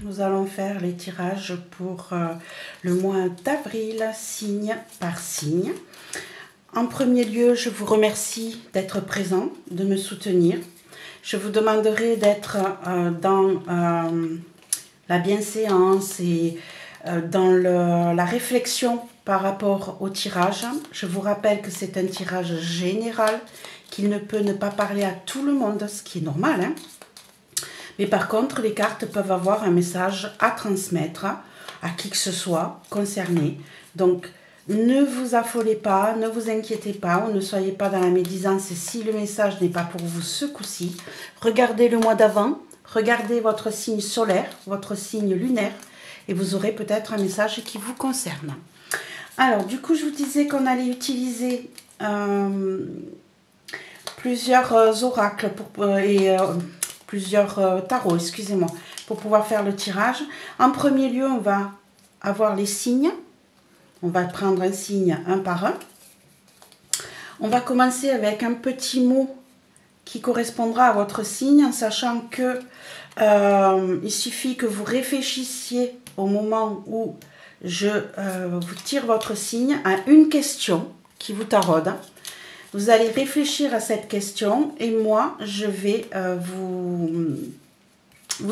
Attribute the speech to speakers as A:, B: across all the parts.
A: nous allons faire les tirages pour le mois d'avril, signe par signe. En premier lieu, je vous remercie d'être présent, de me soutenir. Je vous demanderai d'être dans la bienséance et dans la réflexion par rapport au tirage. Je vous rappelle que c'est un tirage général, qu'il ne peut ne pas parler à tout le monde, ce qui est normal, hein. Mais par contre, les cartes peuvent avoir un message à transmettre à qui que ce soit concerné. Donc, ne vous affolez pas, ne vous inquiétez pas, ne soyez pas dans la médisance si le message n'est pas pour vous ce coup-ci. Regardez le mois d'avant, regardez votre signe solaire, votre signe lunaire, et vous aurez peut-être un message qui vous concerne. Alors, du coup, je vous disais qu'on allait utiliser plusieurs oracles plusieurs tarots, excusez-moi, pour pouvoir faire le tirage. En premier lieu, on va avoir les signes. On va prendre un signe un par un. On va commencer avec un petit mot qui correspondra à votre signe, en sachant que il suffit que vous réfléchissiez au moment où je vous tire votre signe à une question qui vous taraude. Vous allez réfléchir à cette question et moi, je vais vous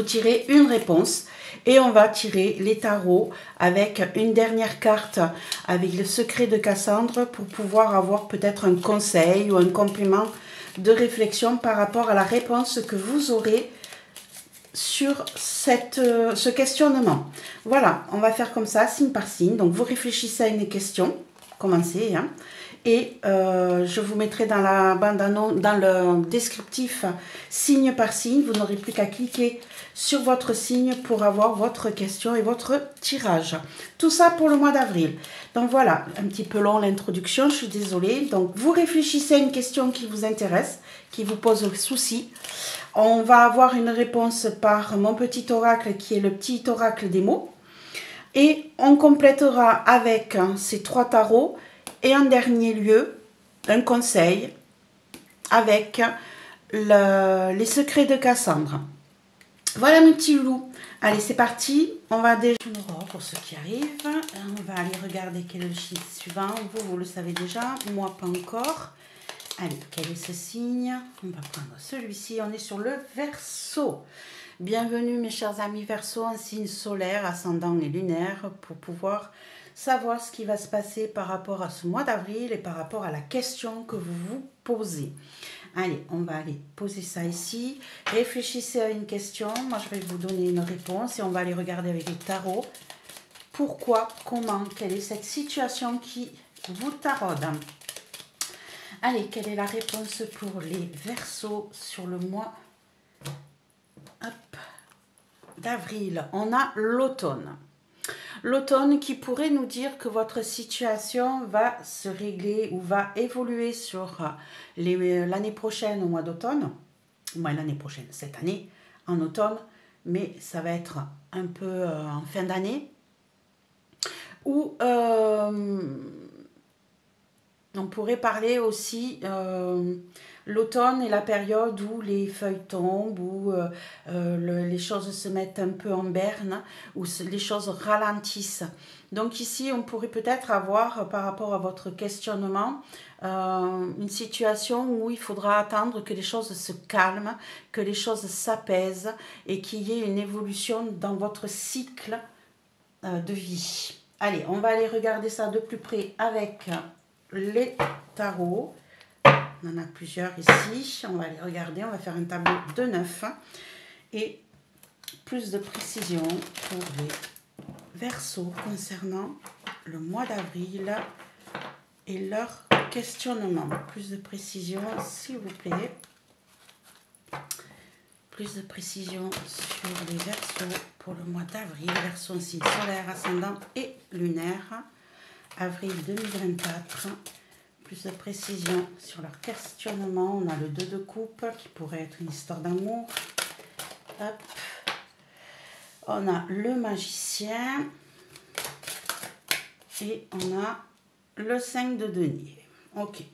A: tirer une réponse. Et on va tirer les tarots avec une dernière carte avec le secret de Cassandre pour pouvoir avoir peut-être un conseil ou un complément de réflexion par rapport à la réponse que vous aurez sur ce questionnement. Voilà, on va faire comme ça, signe par signe. Donc, vous réfléchissez à une question. Commencez, hein. Et je vous mettrai dans la bande-annonce, dans le descriptif, signe par signe. Vous n'aurez plus qu'à cliquer sur votre signe pour avoir votre question et votre tirage. Tout ça pour le mois d'avril. Donc voilà, un petit peu long l'introduction, je suis désolée. Donc vous réfléchissez à une question qui vous intéresse, qui vous pose souci. On va avoir une réponse par mon petit oracle qui est le petit oracle des mots. Et on complétera avec ces trois tarots. Et en dernier lieu, un conseil avec les secrets de Cassandre. Voilà mes petits loups. Allez, c'est parti. On va déjà... Pour ceux qui arrivent, on va aller regarder quel est le chiffre suivant. Vous le savez déjà, moi pas encore. Allez, quel est ce signe? On va prendre celui-ci. On est sur le Verseau. Bienvenue mes chers amis Verseau, en signe solaire, ascendant et lunaire, pour pouvoir savoir ce qui va se passer par rapport à ce mois d'avril et par rapport à la question que vous vous posez. Allez, on va aller poser ça ici. Réfléchissez à une question. Moi, je vais vous donner une réponse et on va aller regarder avec les tarots. Pourquoi, comment, quelle est cette situation qui vous taraude? Allez, quelle est la réponse pour les Verseaux sur le mois d'avril? On a l'automne. L'automne qui pourrait nous dire que votre situation va se régler ou va évoluer sur l'année prochaine au mois d'automne. Moi, l'année prochaine, cette année, en automne, mais ça va être un peu en fin d'année. Ou on pourrait parler aussi... l'automne est la période où les feuilles tombent, où les choses se mettent un peu en berne, où les choses ralentissent. Donc ici, on pourrait peut-être avoir, par rapport à votre questionnement, une situation où il faudra attendre que les choses se calment, que les choses s'apaisent et qu'il y ait une évolution dans votre cycle de vie. Allez, on va aller regarder ça de plus près avec les tarots. On en a plusieurs ici. On va les regarder. On va faire un tableau de 9. Et plus de précision pour les Verseaux concernant le mois d'avril et leur questionnement. Plus de précision, s'il vous plaît. Plus de précision sur les Verseaux pour le mois d'avril. Verseau signe solaire, ascendant et lunaire. Avril 2024. Plus de précision sur leur questionnement. On a le 2 de coupe qui pourrait être une histoire d'amour. Hop. On a le magicien. Et on a le 5 de denier. Ok.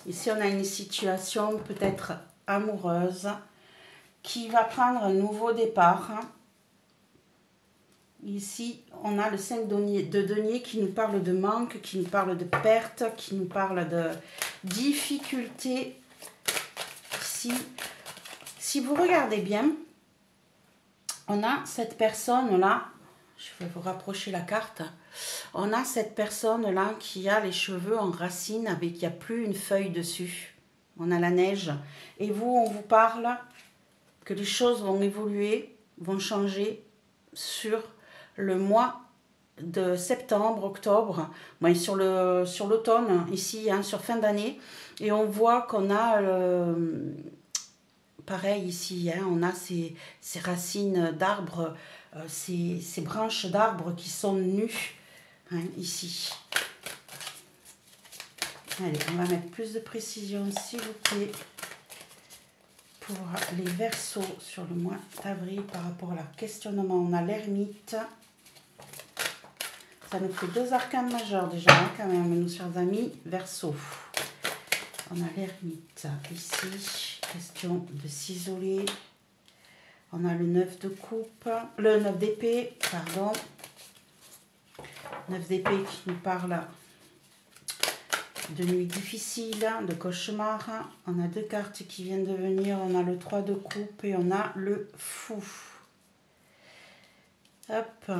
A: Ici, on a une situation peut-être amoureuse qui va prendre un nouveau départ. Ici, on a le 5 de denier qui nous parle de manque, qui nous parle de perte, qui nous parle de difficulté. Ici, si vous regardez bien, on a cette personne-là, je vais vous rapprocher la carte, on a cette personne-là qui a les cheveux en racine avec, il n'y a plus une feuille dessus. On a la neige. Et vous, on vous parle que les choses vont évoluer, vont changer sur le mois de septembre, octobre, bon, sur l'automne, ici, hein, sur fin d'année. Et on voit qu'on a, pareil ici, hein, on a ces racines d'arbres, ces branches d'arbres qui sont nues, hein, ici. Allez, on va mettre plus de précision, s'il vous plaît, pour les Verseaux sur le mois d'avril par rapport à leur questionnement. On a l'ermite. Ça nous fait 2 arcanes majeurs déjà, hein, quand même, nos chers amis Verseaux. On a l'ermite ici, question de s'isoler. On a le 9 de coupe, le 9 d'épée, pardon. 9 d'épée qui nous parle de nuit difficile, de cauchemar. On a 2 cartes qui viennent de venir. On a le 3 de coupe et on a le fou. Hop.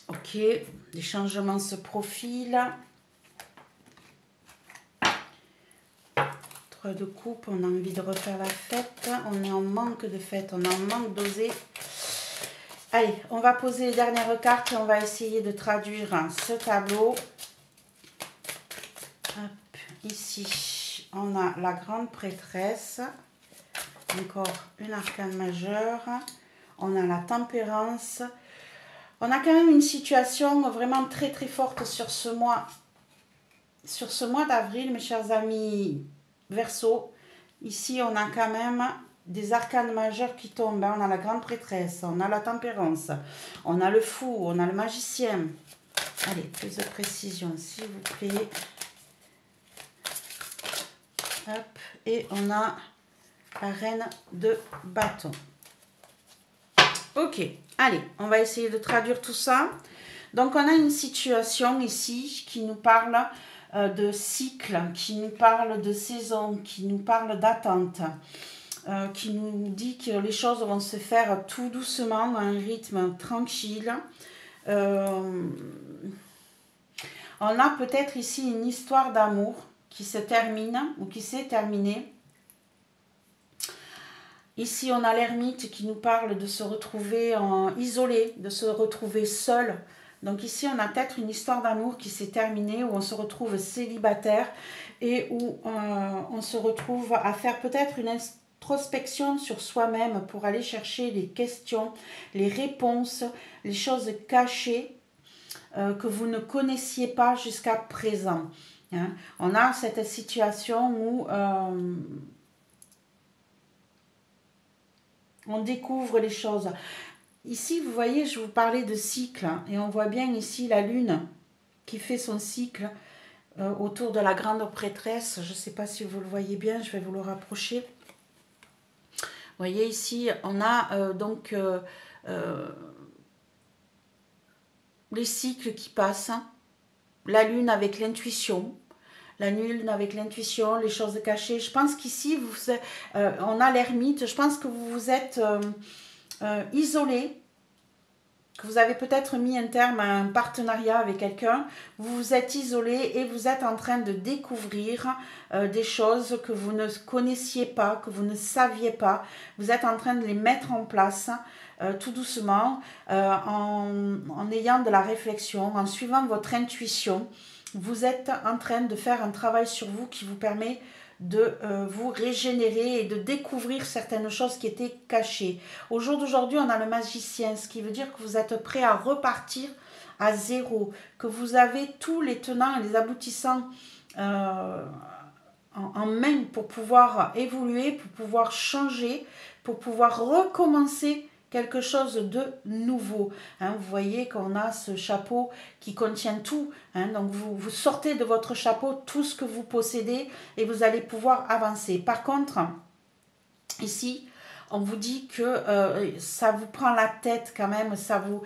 A: Ok, des changements se profilent. 3 de coupe, on a envie de refaire la fête. On est en manque de fête, on est en manque d'oser. Allez, on va poser les dernières cartes et on va essayer de traduire ce tableau. Hop, ici, on a la grande prêtresse. Encore une arcane majeure. On a la tempérance. On a quand même une situation vraiment très très forte sur ce mois d'avril, mes chers amis Verseaux. Ici, on a quand même des arcanes majeures qui tombent. On a la grande prêtresse, on a la tempérance, on a le fou, on a le magicien. Allez, plus de précision, s'il vous plaît. Hop, et on a la reine de bâton. Ok, allez, on va essayer de traduire tout ça. Donc, on a une situation ici qui nous parle de cycle, qui nous parle de saison, qui nous parle d'attente, qui nous dit que les choses vont se faire tout doucement, à un rythme tranquille. On a peut-être ici une histoire d'amour qui se termine ou qui s'est terminée. Ici, on a l'ermite qui nous parle de se retrouver isolé, de se retrouver seul. Donc ici, on a peut-être une histoire d'amour qui s'est terminée, où on se retrouve célibataire et où on se retrouve à faire peut-être une introspection sur soi-même pour aller chercher les questions, les réponses, les choses cachées que vous ne connaissiez pas jusqu'à présent. Hein. On a cette situation où on découvre les choses. Ici, vous voyez, je vous parlais de cycle, hein, et on voit bien ici la lune qui fait son cycle autour de la grande prêtresse. Je ne sais pas si vous le voyez bien, je vais vous le rapprocher. Vous voyez ici, on a donc les cycles qui passent, hein. La lune avec l'intuition, la lune avec l'intuition, les choses cachées. Je pense qu'ici, on a l'ermite. Je pense que vous vous êtes isolé, que vous avez peut-être mis un terme à un partenariat avec quelqu'un. Vous vous êtes isolé et vous êtes en train de découvrir des choses que vous ne connaissiez pas, que vous ne saviez pas. Vous êtes en train de les mettre en place tout doucement, en ayant de la réflexion, en suivant votre intuition. Vous êtes en train de faire un travail sur vous qui vous permet de vous régénérer et de découvrir certaines choses qui étaient cachées. Au jour d'aujourd'hui, on a le magicien, ce qui veut dire que vous êtes prêt à repartir à zéro, que vous avez tous les tenants et les aboutissants en main pour pouvoir évoluer, pour pouvoir changer, pour pouvoir recommencer quelque chose de nouveau. Hein, vous voyez qu'on a ce chapeau qui contient tout. Hein, donc vous sortez de votre chapeau tout ce que vous possédez et vous allez pouvoir avancer. Par contre, ici, on vous dit que ça vous prend la tête quand même, ça vous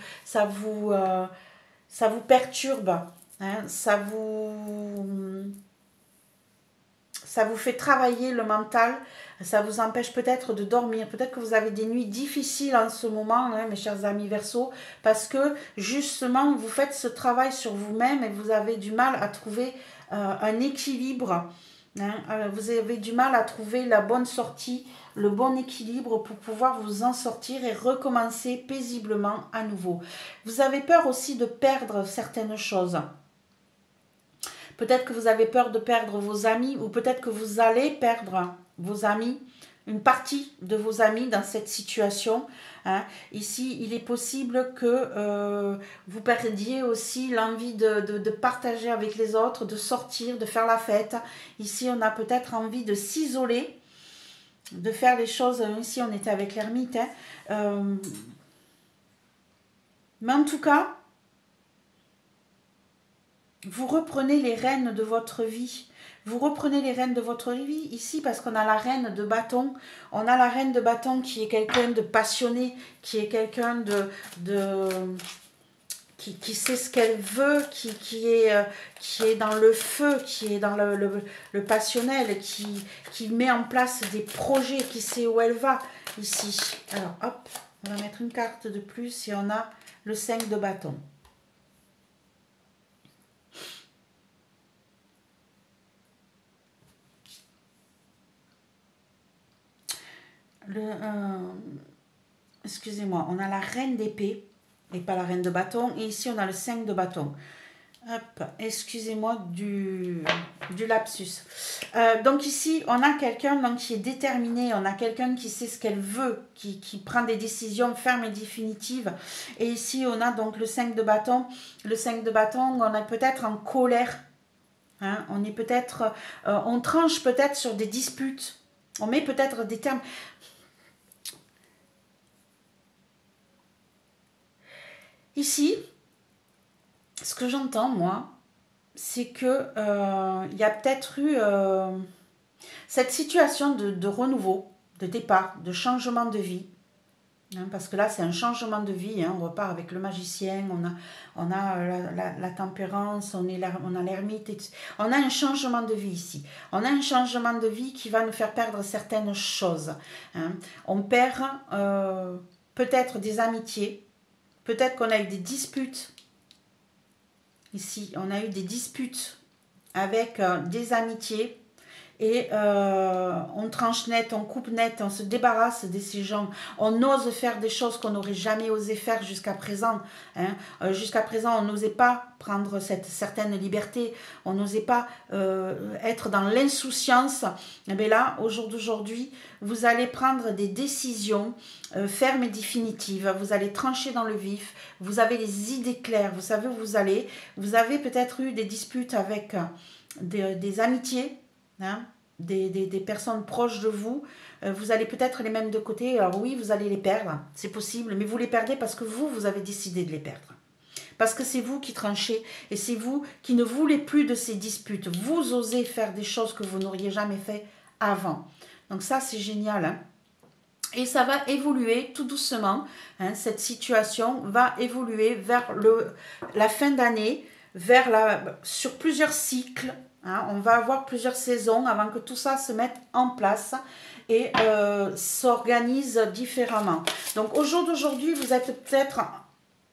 A: perturbe, hein, ça vous fait travailler le mental, ça vous empêche peut-être de dormir, peut-être que vous avez des nuits difficiles en ce moment, hein, mes chers amis Verseau, parce que justement vous faites ce travail sur vous-même et vous avez du mal à trouver un équilibre, hein, vous avez du mal à trouver la bonne sortie, le bon équilibre pour pouvoir vous en sortir et recommencer paisiblement à nouveau. Vous avez peur aussi de perdre certaines choses. Peut-être que vous avez peur de perdre vos amis ou peut-être que vous allez perdre vos amis, une partie de vos amis dans cette situation. Hein. Ici, il est possible que vous perdiez aussi l'envie de partager avec les autres, de sortir, de faire la fête. Ici, on a peut-être envie de s'isoler, de faire les choses. Ici, on était avec l'ermite. Hein. Mais en tout cas, vous reprenez les rênes de votre vie. Vous reprenez les rênes de votre vie ici parce qu'on a la reine de bâton. On a la reine de bâton qui est quelqu'un de passionné, qui est quelqu'un qui sait ce qu'elle veut, qui est dans le feu, qui est dans le passionnel, qui met en place des projets, qui sait où elle va ici. Alors hop, on va mettre une carte de plus et on a le 5 de bâton. Excusez-moi, on a la reine d'épée et pas la reine de bâton. Et ici, on a le 5 de bâton. Hop, excusez-moi du lapsus. Donc ici, on a quelqu'un qui est déterminé. On a quelqu'un qui sait ce qu'elle veut, qui prend des décisions fermes et définitives. Et ici, on a donc le 5 de bâton. Le 5 de bâton, on est peut-être en colère. Hein, on est peut-être... on tranche peut-être sur des disputes. On met peut-être des termes... Ici, ce que j'entends, moi, c'est que il y a peut-être eu cette situation de renouveau, de départ, de changement de vie. Hein, parce que là, c'est un changement de vie. Hein, on repart avec le magicien, on a la tempérance, on a l'ermite. On a un changement de vie ici. On a un changement de vie qui va nous faire perdre certaines choses. Hein. On perd peut-être des amitiés. Peut-être qu'on a eu des disputes. Ici, on a eu des disputes avec des amitiés. Et on tranche net, on coupe net, on se débarrasse de ces gens. On ose faire des choses qu'on n'aurait jamais osé faire jusqu'à présent. Hein. Jusqu'à présent, on n'osait pas prendre cette certaine liberté. On n'osait pas être dans l'insouciance. Mais là, au jour d'aujourd'hui, vous allez prendre des décisions fermes et définitives. Vous allez trancher dans le vif. Vous avez les idées claires. Vous savez où vous allez. Vous avez peut-être eu des disputes avec des amitiés. Hein, des personnes proches de vous, vous allez peut-être les mêmes de côté, alors oui, vous allez les perdre, c'est possible, mais vous les perdez parce que vous avez décidé de les perdre. Parce que c'est vous qui tranchez et c'est vous qui ne voulez plus de ces disputes. Vous osez faire des choses que vous n'auriez jamais fait avant. Donc ça, c'est génial. Hein. Et ça va évoluer tout doucement. Hein, cette situation va évoluer vers la fin d'année, sur plusieurs cycles. Hein, on va avoir plusieurs saisons avant que tout ça se mette en place et s'organise différemment. Donc au jour d'aujourd'hui, vous êtes peut-être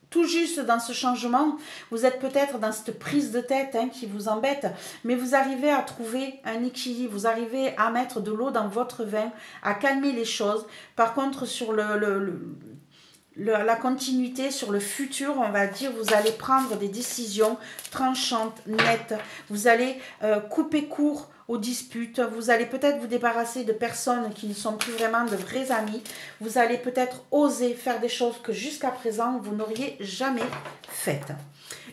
A: tout juste dans ce changement, vous êtes peut-être dans cette prise de tête qui vous embête, mais vous arrivez à trouver un équilibre, vous arrivez à mettre de l'eau dans votre vin, à calmer les choses. Par contre, sur la continuité, sur le futur, on va dire, vous allez prendre des décisions tranchantes, nettes. Vous allez couper court aux disputes. Vous allez peut-être vous débarrasser de personnes qui ne sont plus vraiment de vrais amis. Vous allez peut-être oser faire des choses que jusqu'à présent, vous n'auriez jamais faites.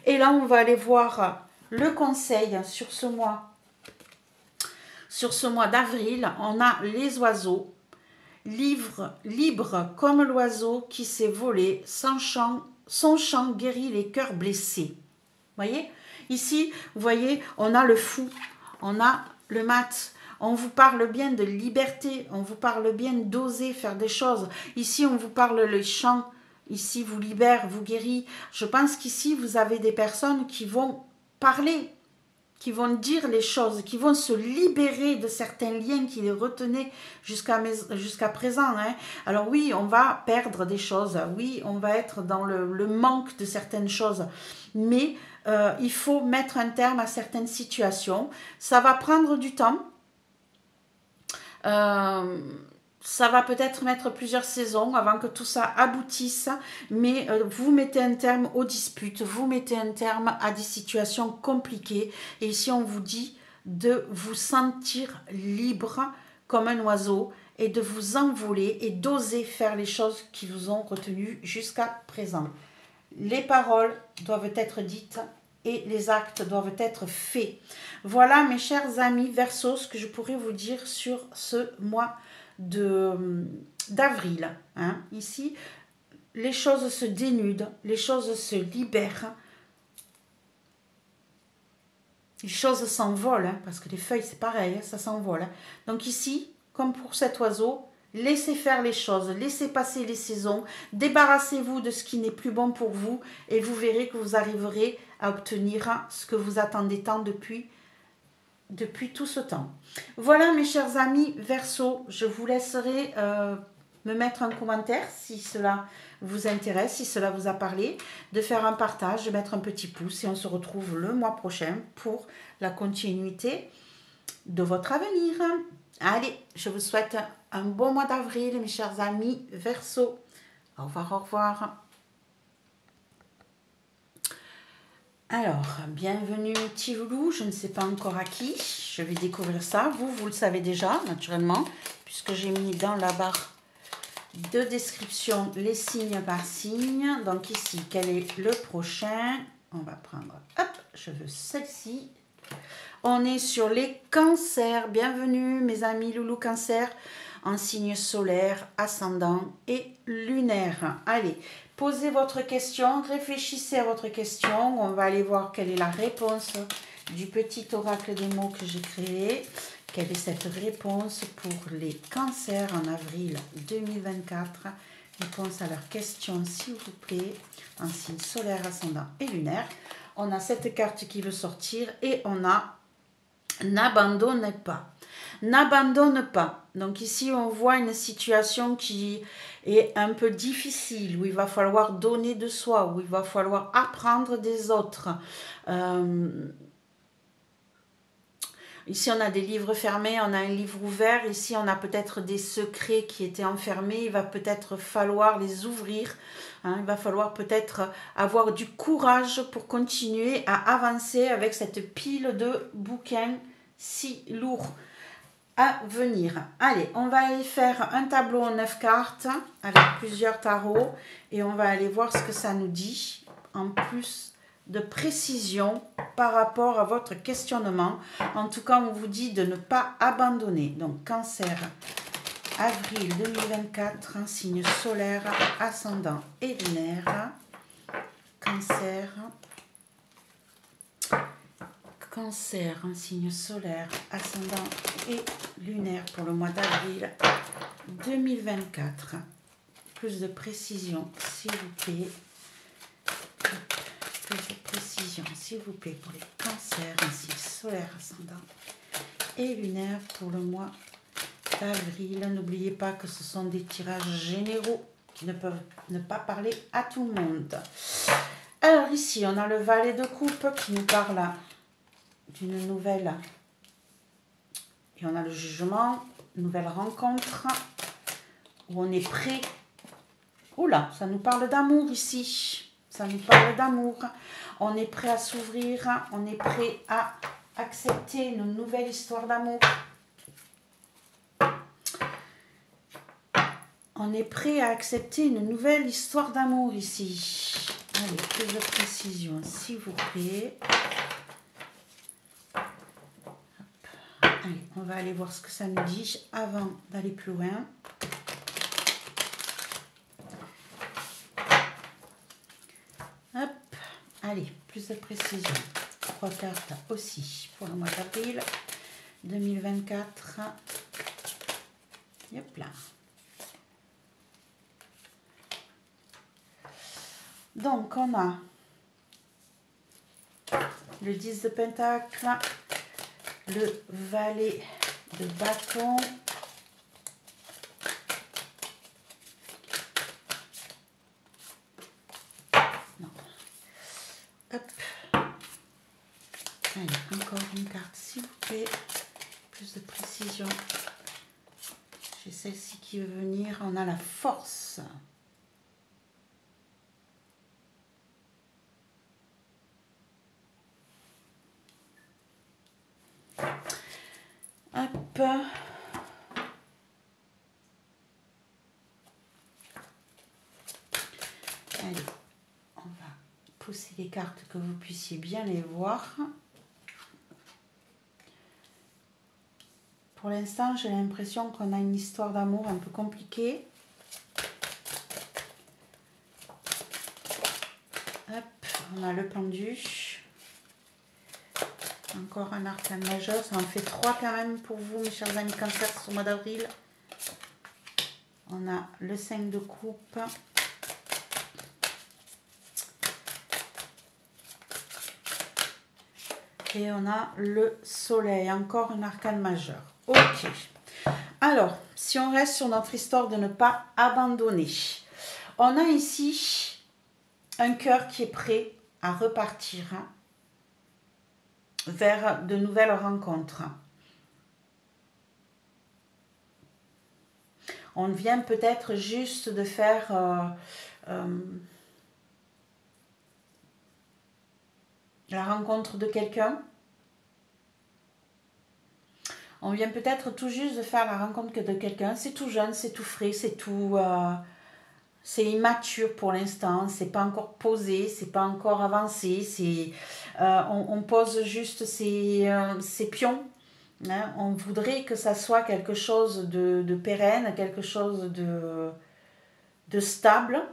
A: Et là, on va aller voir le conseil sur ce mois. Sur ce mois d'avril, on a les oiseaux. Libre comme l'oiseau qui s'est volé, son chant guérit les cœurs blessés. Voyez? Ici, vous voyez, on a le fou, on a le mat, On vous parle bien de liberté, on vous parle bien d'oser faire des choses. Ici, on vous parle le chant, ici, vous libère, vous guérit. Je pense qu'ici, vous avez des personnes qui vont parler, qui vont dire les choses, qui vont se libérer de certains liens qui les retenaient jusqu'à présent. Hein. Alors oui, on va perdre des choses, oui, on va être dans le manque de certaines choses, mais il faut mettre un terme à certaines situations. Ça va prendre du temps. Ça va peut-être mettre plusieurs saisons avant que tout ça aboutisse, mais vous mettez un terme aux disputes, vous mettez un terme à des situations compliquées. Et ici, on vous dit de vous sentir libre comme un oiseau et de vous envoler et d'oser faire les choses qui vous ont retenu jusqu'à présent. Les paroles doivent être dites et les actes doivent être faits. Voilà, mes chers amis Verseau, ce que je pourrais vous dire sur ce mois d'avril. Hein. Ici, les choses se dénudent, les choses se libèrent, les choses s'envolent, hein, parce que les feuilles, c'est pareil, hein, ça s'envole. Hein. Donc ici, comme pour cet oiseau, laissez faire les choses, laissez passer les saisons, débarrassez-vous de ce qui n'est plus bon pour vous et vous verrez que vous arriverez à obtenir ce que vous attendez tant depuis tout ce temps. Voilà mes chers amis Verseau, je vous laisserai me mettre un commentaire si cela vous intéresse, si cela vous a parlé, de faire un partage, de mettre un petit pouce et on se retrouve le mois prochain pour la continuité de votre avenir. Allez, je vous souhaite un bon mois d'avril mes chers amis Verseau. Au revoir, au revoir. Alors, bienvenue petit loulou, je ne sais pas encore à qui, je vais découvrir ça. Vous le savez déjà, naturellement, puisque j'ai mis dans la barre de description les signes par signe. Donc ici, quel est le prochain? On va prendre, hop, je veux celle-ci. On est sur les cancers. Bienvenue mes amis loulou cancer, en signe solaire, ascendant et lunaire. Allez, posez votre question, réfléchissez à votre question. On va aller voir quelle est la réponse du petit oracle des mots que j'ai créé. Quelle est cette réponse pour les cancers en avril 2024? Réponse à leurs questions, s'il vous plaît, en signe solaire, ascendant et lunaire. On a cette carte qui veut sortir et on a n'abandonne pas. N'abandonne pas. Donc ici, on voit une situation qui est un peu difficile, où il va falloir donner de soi, où il va falloir apprendre des autres. Ici, on a des livres fermés, on a un livre ouvert. Ici, on a peut-être des secrets qui étaient enfermés. Il va peut-être falloir les ouvrir. Hein, il va falloir peut-être avoir du courage pour continuer à avancer avec cette pile de bouquins si lourds à venir. Allez, on va aller faire un tableau en 9 cartes avec plusieurs tarots et on va aller voir ce que ça nous dit en plus de précision par rapport à votre questionnement. En tout cas, on vous dit de ne pas abandonner. Donc, cancer, avril 2024, un signe solaire, ascendant et lunaire. Cancer, un signe solaire, ascendant et lunaire pour le mois d'avril 2024. Plus de précision, s'il vous plaît. Plus de précision, s'il vous plaît, pour les cancers, un signe solaire, ascendant et lunaire pour le mois d'avril. N'oubliez pas que ce sont des tirages généraux qui ne peuvent ne pas parler à tout le monde. Alors ici, on a le valet de coupe qui nous parle d'une nouvelle. Et on a le jugement, nouvelle rencontre, où on est prêt. Oula, ça nous parle d'amour ici. Ça nous parle d'amour. On est prêt à s'ouvrir, on est prêt à accepter une nouvelle histoire d'amour. On est prêt à accepter une nouvelle histoire d'amour ici. Allez, plus de précision, s'il vous plaît. Allez, on va aller voir ce que ça nous dit avant d'aller plus loin. Hop, allez, plus de précision. 3 cartes aussi pour le mois d'avril 2024. Hop là. Donc, on a le 10 de pentacle, le valet de bâton, non. Hop. Allez, encore une carte, s'il vous plaît. Plus de précision. J'ai celle-ci qui veut venir. On a la force. Hop. Allez, on va pousser les cartes que vous puissiez bien les voir. Pour l'instant, j'ai l'impression qu'on a une histoire d'amour un peu compliquée. Hop, on a le pendu. Encore un arcane majeur, ça en fait 3 quand même pour vous, mes chers amis Cancer, sur le mois d'avril. On a le 5 de coupe. Et on a le soleil, encore un arcane majeur. Ok. Alors, si on reste sur notre histoire de ne pas abandonner, on a ici un cœur qui est prêt à repartir vers de nouvelles rencontres. On vient peut-être juste de faire la rencontre de quelqu'un. On vient peut-être tout juste de faire la rencontre de quelqu'un. C'est tout jeune, c'est tout frais, c'est tout... c'est immature pour l'instant, c'est pas encore posé, c'est pas encore avancé. On pose juste ces pions. Hein. On voudrait que ça soit quelque chose de pérenne, quelque chose de stable.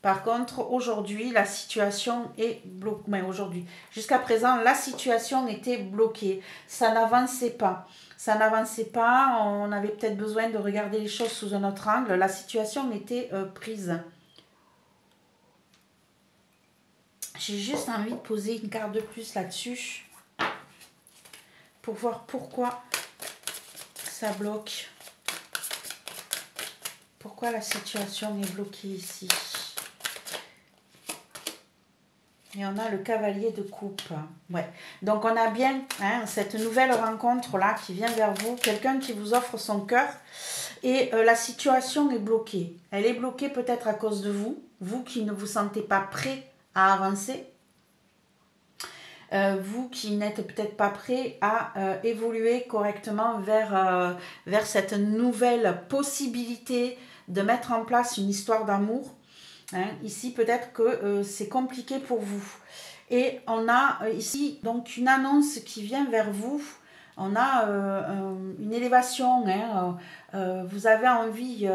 A: Par contre, aujourd'hui, la situation est bloquée. Mais aujourd'hui, jusqu'à présent, la situation était bloquée. Ça n'avançait pas. Ça n'avançait pas. On avait peut-être besoin de regarder les choses sous un autre angle. La situation était prise. J'ai juste envie de poser une carte de plus là-dessus pour voir pourquoi ça bloque. Pourquoi la situation est bloquée ici. Et on a le cavalier de coupe. Ouais. Donc on a bien cette nouvelle rencontre-là qui vient vers vous. Quelqu'un qui vous offre son cœur. Et la situation est bloquée. Elle est bloquée peut-être à cause de vous. Vous qui ne vous sentez pas prêt à avancer. Vous qui n'êtes peut-être pas prêt à évoluer correctement vers cette nouvelle possibilité de mettre en place une histoire d'amour. Hein, ici, peut-être que c'est compliqué pour vous. Et on a ici donc une annonce qui vient vers vous. On a une élévation. Vous avez envie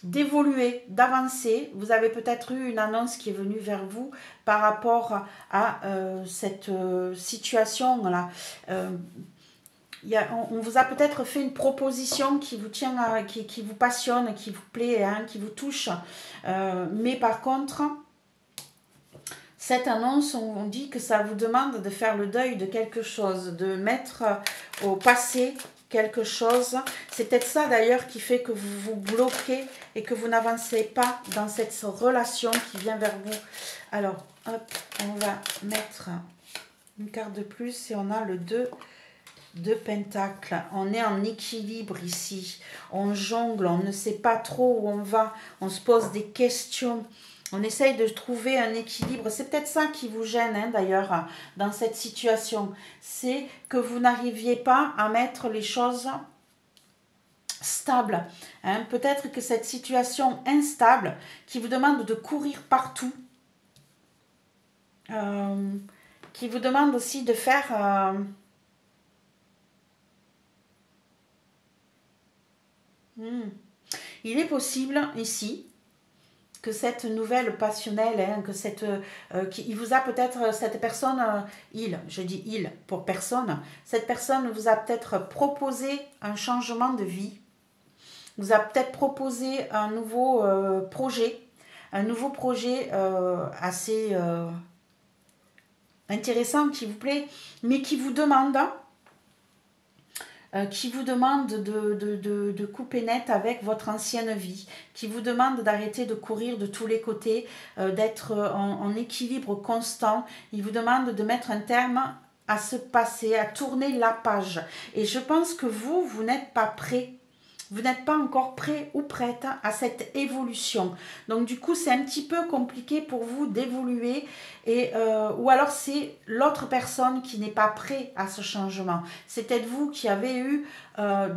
A: d'évoluer, d'avancer. Vous avez peut-être eu une annonce qui est venue vers vous par rapport à cette situation-là. On vous a peut-être fait une proposition qui vous tient, qui vous passionne, qui vous plaît, qui vous touche. Mais par contre, cette annonce, on dit que ça vous demande de faire le deuil de quelque chose, de mettre au passé quelque chose. C'est peut-être ça d'ailleurs qui fait que vous vous bloquez et que vous n'avancez pas dans cette relation qui vient vers vous. Alors, hop, on va mettre une carte de plus et on a le 2 de pentacle. On est en équilibre ici. On jongle, on ne sait pas trop où on va. On se pose des questions. On essaye de trouver un équilibre. C'est peut-être ça qui vous gêne d'ailleurs dans cette situation. C'est que vous n'arriviez pas à mettre les choses stables. Peut-être que cette situation instable qui vous demande de courir partout, qui vous demande aussi de faire... Il est possible ici que cette nouvelle passionnelle, hein, que cette, il vous a peut-être, cette personne, je dis il pour personne, cette personne vous a peut-être proposé un changement de vie, vous a peut-être proposé un nouveau projet, assez intéressant qui vous plaît, mais qui vous demande de couper net avec votre ancienne vie, qui vous demande d'arrêter de courir de tous les côtés, d'être en équilibre constant. Il vous demande de mettre un terme à ce passé, à tourner la page. Et je pense que vous n'êtes pas prêt. Vous n'êtes pas encore prêt ou prête à cette évolution. Donc du coup, c'est un petit peu compliqué pour vous d'évoluer. Ou alors c'est l'autre personne qui n'est pas prête à ce changement. C'est peut-être vous qui avez eu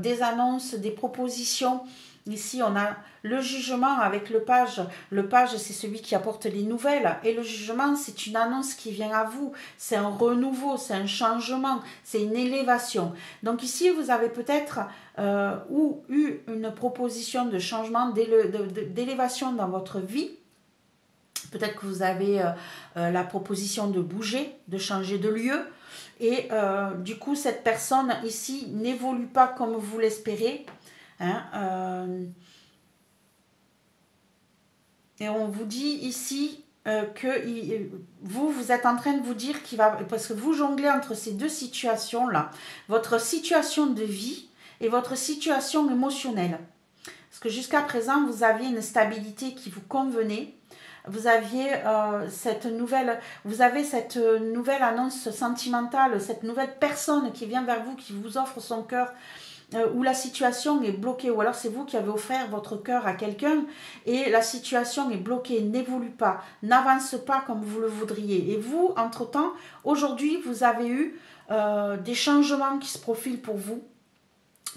A: des annonces, des propositions. Ici, on a le jugement avec le page. Le page, c'est celui qui apporte les nouvelles. Et le jugement, c'est une annonce qui vient à vous. C'est un renouveau, c'est un changement, c'est une élévation. Donc ici, vous avez peut-être eu une proposition de changement, d'élévation dans votre vie. Peut-être que vous avez la proposition de bouger, de changer de lieu. Et du coup, cette personne ici n'évolue pas comme vous l'espérez. Et on vous dit ici que vous êtes en train de vous dire qu'il va, parce que vous jonglez entre ces deux situations là, votre situation de vie et votre situation émotionnelle, parce que jusqu'à présent vous aviez une stabilité qui vous convenait, vous aviez cette nouvelle annonce sentimentale, cette nouvelle personne qui vient vers vous, qui vous offre son cœur, où la situation est bloquée, ou alors c'est vous qui avez offert votre cœur à quelqu'un et la situation est bloquée, n'évolue pas, n'avance pas comme vous le voudriez. Et vous, entre-temps, aujourd'hui, vous avez eu des changements qui se profilent pour vous,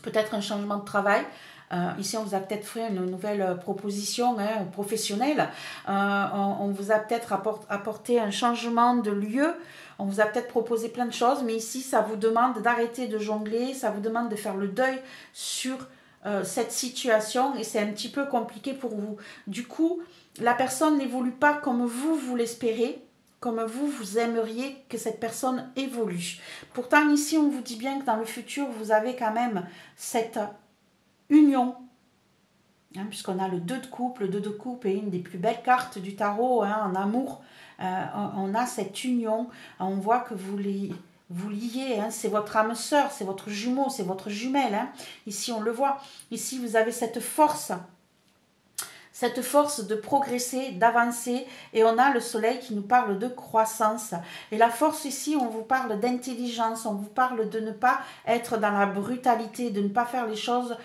A: peut-être un changement de travail. Ici, on vous a peut-être fait une nouvelle proposition professionnelle. On vous a peut-être apporté un changement de lieu. On vous a peut-être proposé plein de choses. Mais ici, ça vous demande d'arrêter de jongler. Ça vous demande de faire le deuil sur cette situation. Et c'est un petit peu compliqué pour vous. Du coup, la personne n'évolue pas comme vous l'espérez, comme vous aimeriez que cette personne évolue. Pourtant, ici, on vous dit bien que dans le futur, vous avez quand même cette union, puisqu'on a le 2 de coupe. Le 2 de coupe est une des plus belles cartes du tarot en amour. On a cette union, on voit que vous liez, c'est votre âme sœur, c'est votre jumeau, c'est votre jumelle. Ici, on le voit. Ici, vous avez cette force de progresser, d'avancer, et on a le soleil qui nous parle de croissance. Et la force ici, on vous parle d'intelligence, on vous parle de ne pas être dans la brutalité, de ne pas faire les choses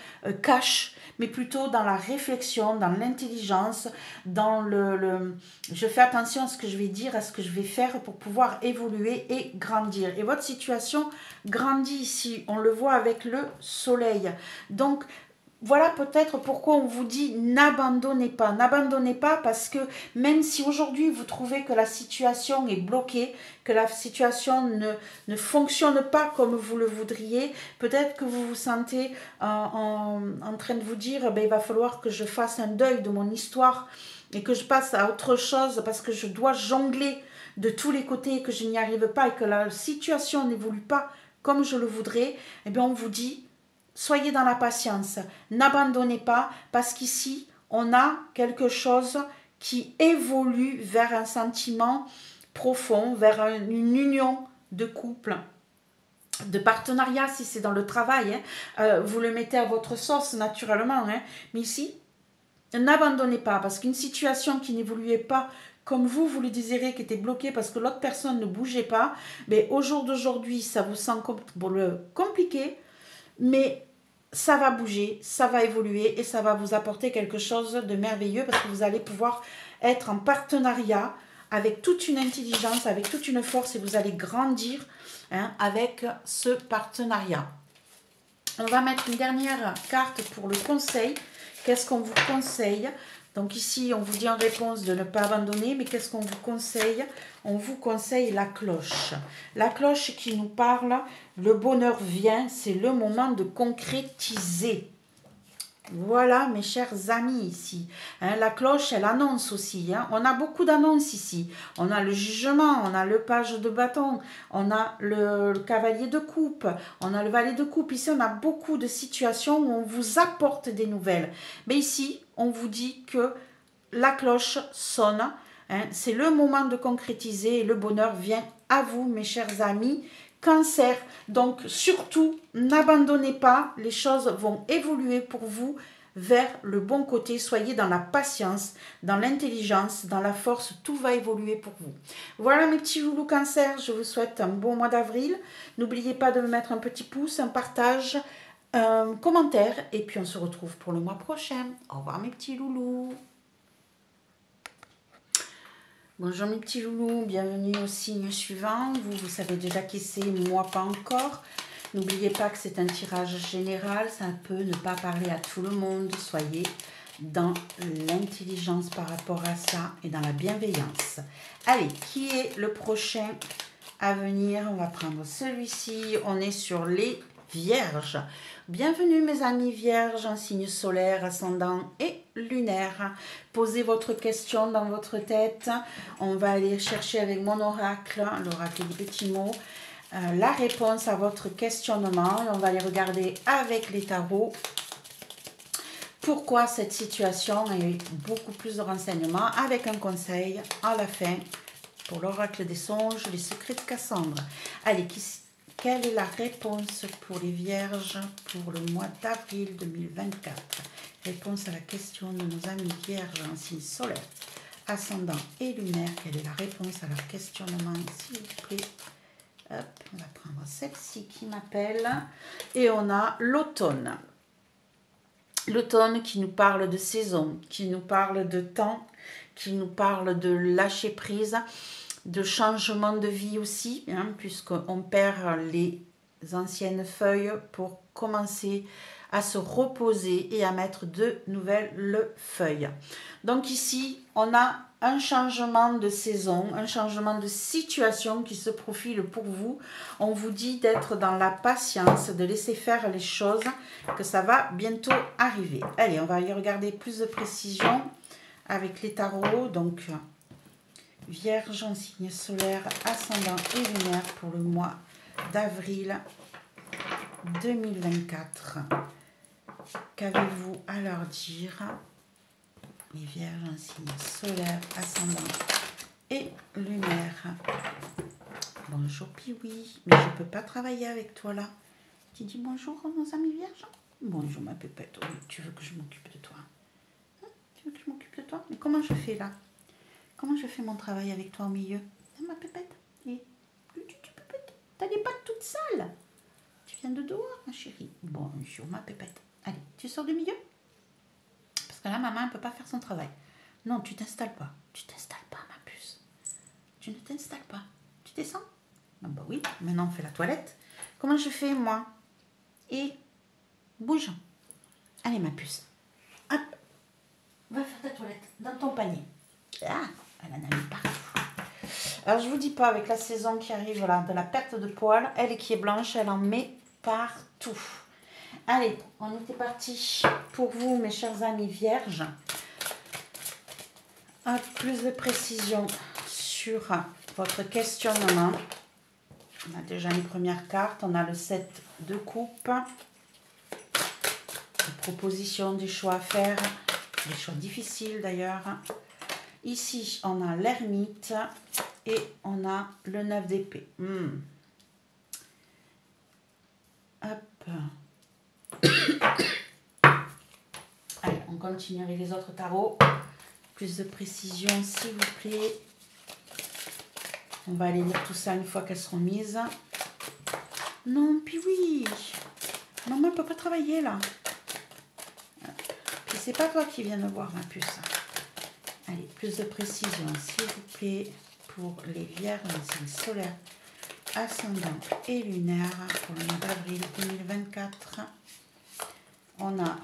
A: cash, mais plutôt dans la réflexion, dans l'intelligence, dans je fais attention à ce que je vais dire, à ce que je vais faire pour pouvoir évoluer et grandir. Et votre situation grandit ici, on le voit avec le soleil. Donc, voilà peut-être pourquoi on vous dit n'abandonnez pas. N'abandonnez pas parce que même si aujourd'hui vous trouvez que la situation est bloquée, que la situation ne fonctionne pas comme vous le voudriez, peut-être que vous vous sentez en train de vous dire il va falloir que je fasse un deuil de mon histoire et que je passe à autre chose parce que je dois jongler de tous les côtés et que je n'y arrive pas et que la situation n'évolue pas comme je le voudrais. Eh bien on vous dit soyez dans la patience, n'abandonnez pas parce qu'ici, on a quelque chose qui évolue vers un sentiment profond, vers une union de couple, de partenariat si c'est dans le travail. Vous le mettez à votre sauce naturellement. Mais ici, n'abandonnez pas parce qu'une situation qui n'évoluait pas comme vous le désirez, qui était bloquée parce que l'autre personne ne bougeait pas, mais au jour d'aujourd'hui, ça vous semble compliqué, mais ça va bouger, ça va évoluer et ça va vous apporter quelque chose de merveilleux parce que vous allez pouvoir être en partenariat avec toute une intelligence, avec toute une force et vous allez grandir avec ce partenariat. On va mettre une dernière carte pour le conseil. Qu'est-ce qu'on vous conseille ? Donc ici, on vous dit en réponse de ne pas abandonner, mais qu'est-ce qu'on vous conseille ? On vous conseille la cloche. La cloche qui nous parle, le bonheur vient, c'est le moment de concrétiser. Voilà, mes chers amis, ici. Hein, la cloche, elle annonce aussi. Hein. On a beaucoup d'annonces ici. On a le jugement, on a le page de bâton, on a le cavalier de coupe, on a le valet de coupe. Ici, on a beaucoup de situations où on vous apporte des nouvelles. Mais ici, on vous dit que la cloche sonne. Hein, c'est le moment de concrétiser et le bonheur vient à vous, mes chers amis. Cancer, donc surtout, n'abandonnez pas, les choses vont évoluer pour vous vers le bon côté. Soyez dans la patience, dans l'intelligence, dans la force, tout va évoluer pour vous. Voilà mes petits loulous Cancer, je vous souhaite un bon mois d'avril. N'oubliez pas de me mettre un petit pouce, un partage, un commentaire et puis on se retrouve pour le mois prochain. Au revoir mes petits loulous. Bonjour mes petits loulous, bienvenue au signe suivant. Vous savez déjà qui c'est, moi pas encore. N'oubliez pas que c'est un tirage général, ça peut ne pas parler à tout le monde. Soyez dans l'intelligence par rapport à ça et dans la bienveillance. Allez, qui est le prochain à venir? On va prendre celui-ci. On est sur les Vierges. Bienvenue mes amis Vierges, en signe solaire, ascendant et lunaire. Posez votre question dans votre tête. On va aller chercher avec mon oracle, l'oracle des petits mots, la réponse à votre questionnement. Et on va aller regarder avec les tarots pourquoi cette situation a eu beaucoup plus de renseignements avec un conseil à la fin pour l'oracle des songes, les secrets de Cassandre. Allez, quelle est la réponse pour les Vierges pour le mois d'avril 2024? Réponse à la question de nos amis Vierges en signe solaire, ascendant et lunaire. Quelle est la réponse à leur questionnement, s'il vous plaît? Hop, on va prendre celle-ci qui m'appelle. Et on a l'automne. L'automne qui nous parle de saison, qui nous parle de temps, qui nous parle de lâcher prise, de changement de vie aussi, hein, puisqu'on perd les anciennes feuilles pour commencer à se reposer et à mettre de nouvelles feuilles. Donc ici, on a un changement de saison, un changement de situation qui se profile pour vous. On vous dit d'être dans la patience, de laisser faire les choses, que ça va bientôt arriver. Allez, on va y regarder plus de précision avec les tarots. Donc, Vierge en signe solaire, ascendant et lunaire pour le mois d'avril 2024. Qu'avez-vous à leur dire? Les Vierges en signe solaire, ascendant et lunaire. Bonjour Piwi, mais je ne peux pas travailler avec toi là. Tu dis bonjour à nos amis Vierges? Bonjour ma pépette, oh, tu veux que je m'occupe de toi? Hein? Tu veux que je m'occupe de toi? Mais comment je fais là? Comment je fais mon travail avec toi au milieu? Hein, ma pépette? Et pépette, t'as les pattes toutes sales. Tu viens de dehors, ma chérie? Bonjour, ma pépette. Allez, tu sors du milieu? Parce que là, maman ne peut pas faire son travail. Non, tu t'installes pas. Tu t'installes pas, ma puce. Tu ne t'installes pas. Tu descends? Ah bah oui, maintenant on fait la toilette. Comment je fais, moi? Et bouge. Allez, ma puce. Hop. Va faire ta toilette dans ton panier. Ah, elle en a mis partout. Alors, je vous dis pas, avec la saison qui arrive, là, de la perte de poils, elle qui est blanche, elle en met partout. Allez, on était parti pour vous, mes chers amis Vierges. Plus de précision sur votre questionnement. On a déjà une première carte, on a le 7 de coupe. Des propositions, des choix à faire, des choix difficiles d'ailleurs. Ici, on a l'ermite et on a le 9 d'épée. Hop. Allez, on continue avec les autres tarots. Plus de précision, s'il vous plaît. On va aller lire tout ça une fois qu'elles seront mises. Non, puis oui. Maman ne peut pas travailler là. Puis c'est pas toi qui viens de voir, ma puce. Allez, plus de précision, s'il vous plaît, pour les Vierges en signe solaire, ascendant et lunaire pour le mois d'avril 2024. On a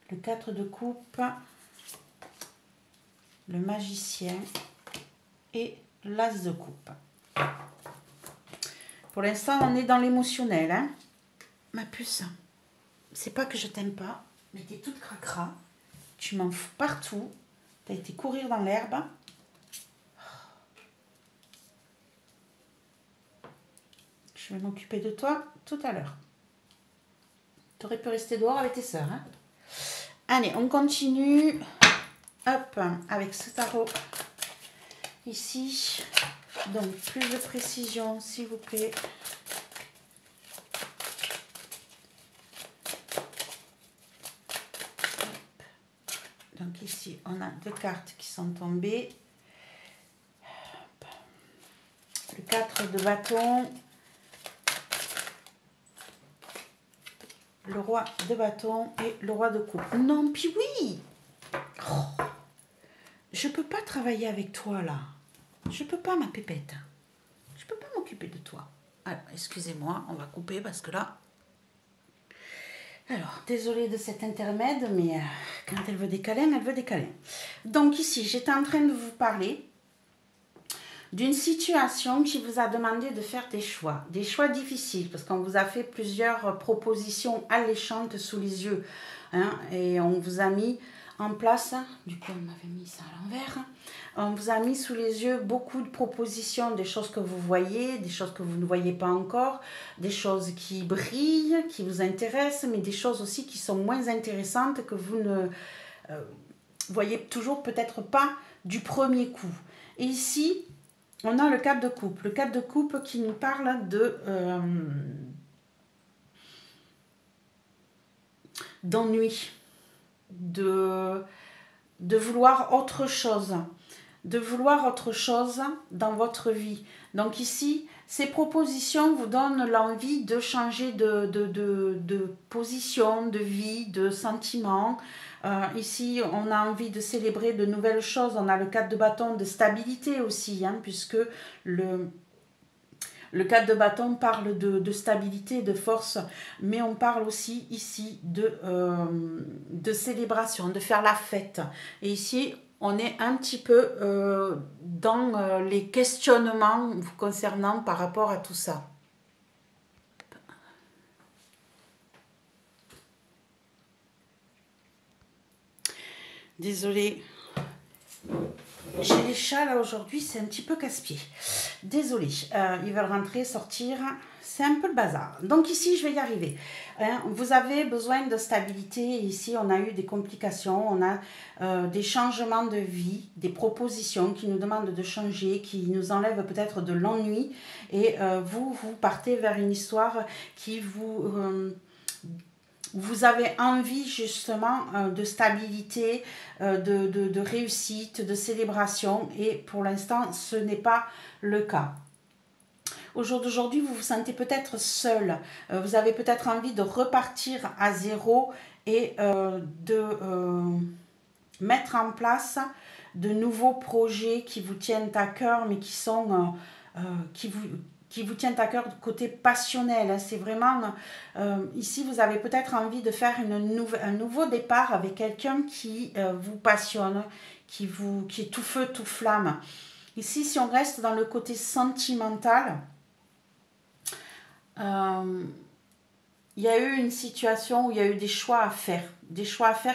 A: le 4 de coupe, le magicien et l'as de coupe. Pour l'instant, on est dans l'émotionnel, hein, ma puce. c'est pas que je t'aime pas, mais t'es toute cracra. Tu m'en fous partout. T'as été courir dans l'herbe. Je vais m'occuper de toi tout à l'heure. Tu aurais pu rester dehors avec tes sœurs. Hein. Allez, on continue. Hop, avec ce tarot. Ici. Donc, plus de précision, s'il vous plaît. Donc ici, on a 2 cartes qui sont tombées. Le 4 de bâton. Le roi de bâton et le roi de coupe. Non, puis oui. Oh, je peux pas travailler avec toi là. Je peux pas, ma pépette. Je peux pas m'occuper de toi. Alors, excusez-moi, on va couper parce que là... Alors, désolée de cet intermède, mais quand elle veut des câlins, elle veut des câlins. Donc ici, j'étais en train de vous parler d'une situation qui vous a demandé de faire des choix difficiles, parce qu'on vous a fait plusieurs propositions alléchantes sous les yeux, hein, et on vous a mis en place, du coup on m'avait mis ça à l'envers, on vous a mis sous les yeux beaucoup de propositions, des choses que vous voyez, des choses que vous ne voyez pas encore, des choses qui brillent, qui vous intéressent, mais des choses aussi qui sont moins intéressantes, que vous ne voyez toujours peut-être pas du premier coup. Et ici, on a le 4 de coupe. Le 4 de coupe qui nous parle d'ennui, de vouloir autre chose, dans votre vie. Donc ici, ces propositions vous donnent l'envie de changer de position, de vie, de sentiment. Ici, on a envie de célébrer de nouvelles choses. On a le 4 de bâton de stabilité aussi, hein, puisque le 4 de bâton parle de stabilité, de force, mais on parle aussi ici de célébration, de faire la fête. Et ici, on est un petit peu dans les questionnements vous concernant par rapport à tout ça. Désolée. J'ai les chats là aujourd'hui, c'est un petit peu casse-pied. Désolée, ils veulent rentrer, sortir, c'est un peu le bazar. Donc ici, je vais y arriver. Hein, vous avez besoin de stabilité. Ici, on a eu des complications, on a des changements de vie, des propositions qui nous demandent de changer, qui nous enlèvent peut-être de l'ennui. Et vous partez vers une histoire qui vous avez envie justement de stabilité, de réussite, de célébration, et pour l'instant ce n'est pas le cas. Au jour d'aujourd'hui, vous vous sentez peut-être seul, vous avez peut-être envie de repartir à zéro et de mettre en place de nouveaux projets qui vous tiennent à cœur, mais qui sont qui vous tiennent à cœur du côté passionnel. C'est vraiment, ici, vous avez peut-être envie de faire un nouveau départ avec quelqu'un qui vous passionne, qui est tout feu, tout flamme. Ici, si on reste dans le côté sentimental, il y a eu une situation où il y a eu des choix à faire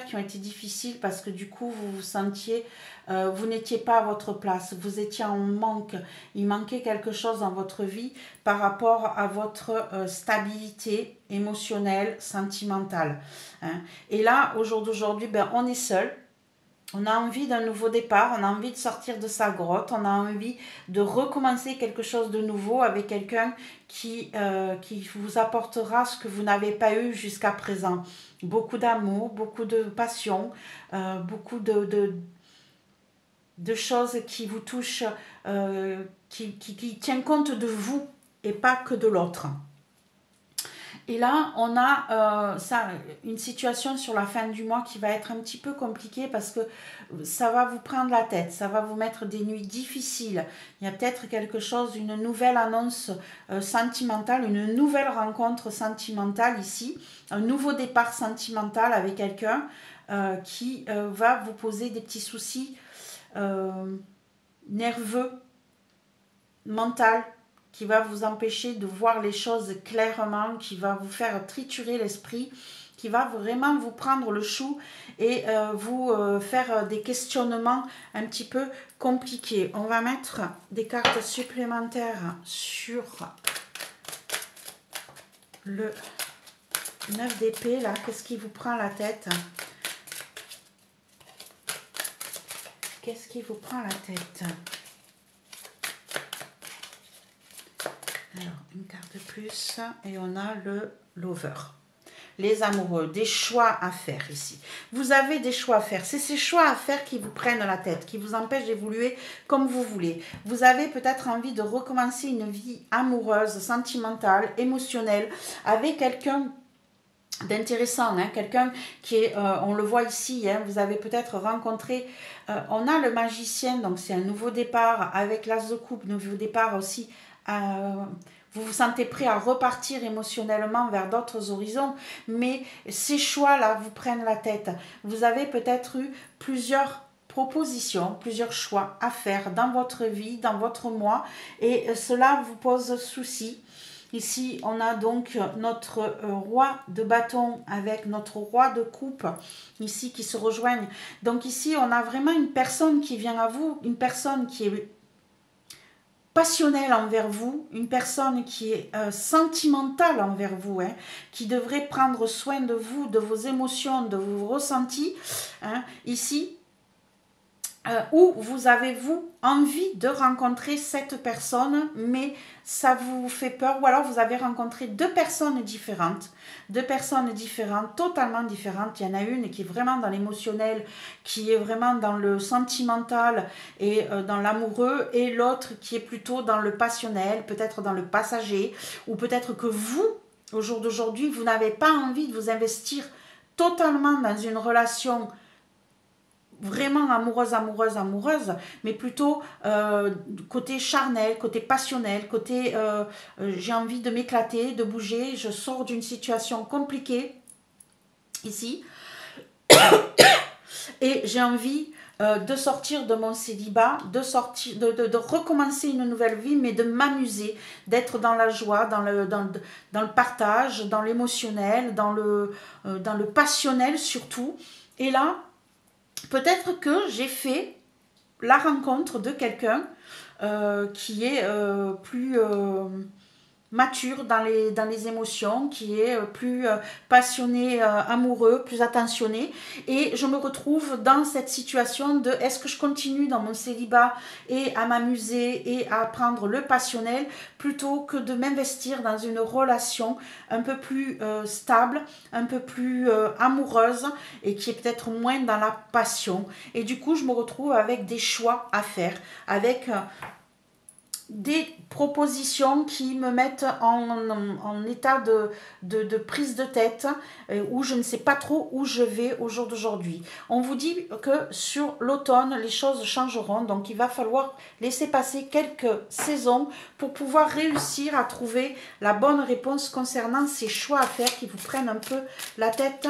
A: qui ont été difficiles parce que du coup vous vous sentiez, vous n'étiez pas à votre place, vous étiez en manque, il manquait quelque chose dans votre vie par rapport à votre stabilité émotionnelle, sentimentale. Hein. Et là, au jour d'aujourd'hui, on est seul. On a envie d'un nouveau départ, on a envie de sortir de sa grotte, on a envie de recommencer quelque chose de nouveau avec quelqu'un qui vous apportera ce que vous n'avez pas eu jusqu'à présent. Beaucoup d'amour, beaucoup de passion, beaucoup de choses qui vous touchent, qui tiennent compte de vous et pas que de l'autre. Et là, on a une situation sur la fin du mois qui va être un petit peu compliquée parce que ça va vous prendre la tête, ça va vous mettre des nuits difficiles. Il y a peut-être quelque chose, une nouvelle annonce sentimentale, une nouvelle rencontre sentimentale ici, un nouveau départ sentimental avec quelqu'un qui va vous poser des petits soucis nerveux, mentaux, qui va vous empêcher de voir les choses clairement, qui va vous faire triturer l'esprit qui va vraiment vous prendre le chou et vous faire des questionnements un petit peu compliqués. On va mettre des cartes supplémentaires sur le 9 d'épée, là. Qu'est-ce qui vous prend la tête? Qu'est-ce qui vous prend la tête? Alors, une carte de plus et on a le lover. Les amoureux, des choix à faire ici. Vous avez des choix à faire. C'est ces choix à faire qui vous prennent la tête, qui vous empêchent d'évoluer comme vous voulez. Vous avez peut-être envie de recommencer une vie amoureuse, sentimentale, émotionnelle, avec quelqu'un d'intéressant, hein, quelqu'un qui est, on le voit ici, hein, vous avez peut-être rencontré, on a le magicien, donc c'est un nouveau départ, avec l'as de coupe, nouveau départ aussi, vous vous sentez prêt à repartir émotionnellement vers d'autres horizons, mais ces choix-là vous prennent la tête. Vous avez peut-être eu plusieurs propositions, plusieurs choix à faire dans votre vie, dans votre mois, et cela vous pose souci. Ici, on a donc notre roi de bâton avec notre roi de coupe, ici, qui se rejoignent. Donc ici, on a vraiment une personne qui vient à vous, une personne qui est passionnelle envers vous, une personne qui est sentimentale envers vous, hein, qui devrait prendre soin de vous, de vos émotions, de vos ressentis. Hein, ici, où vous avez, vous, envie de rencontrer cette personne, mais ça vous fait peur, ou alors vous avez rencontré deux personnes différentes, totalement différentes. Il y en a une qui est vraiment dans l'émotionnel, qui est vraiment dans le sentimental et dans l'amoureux, et l'autre qui est plutôt dans le passionnel, peut-être dans le passager, ou peut-être que vous, au jour d'aujourd'hui, vous n'avez pas envie de vous investir totalement dans une relation vraiment amoureuse, mais plutôt côté charnel, côté passionnel, côté j'ai envie de m'éclater, de bouger, je sors d'une situation compliquée ici et j'ai envie de sortir de mon célibat, de recommencer une nouvelle vie, mais de m'amuser, d'être dans la joie, dans le partage, dans l'émotionnel, dans le passionnel surtout. Et là, peut-être que j'ai fait la rencontre de quelqu'un qui est plus mature dans les émotions, qui est plus passionné, amoureux, plus attentionné. Et je me retrouve dans cette situation de est-ce que je continue dans mon célibat et à m'amuser et à prendre le passionnel plutôt que de m'investir dans une relation un peu plus stable, un peu plus amoureuse et qui est peut-être moins dans la passion. Et du coup, je me retrouve avec des choix à faire, avec des propositions qui me mettent en état de prise de tête où je ne sais pas trop où je vais au jour d'aujourd'hui. On vous dit que sur l'automne, les choses changeront, donc il va falloir laisser passer quelques saisons pour pouvoir réussir à trouver la bonne réponse concernant ces choix à faire qui vous prennent un peu la tête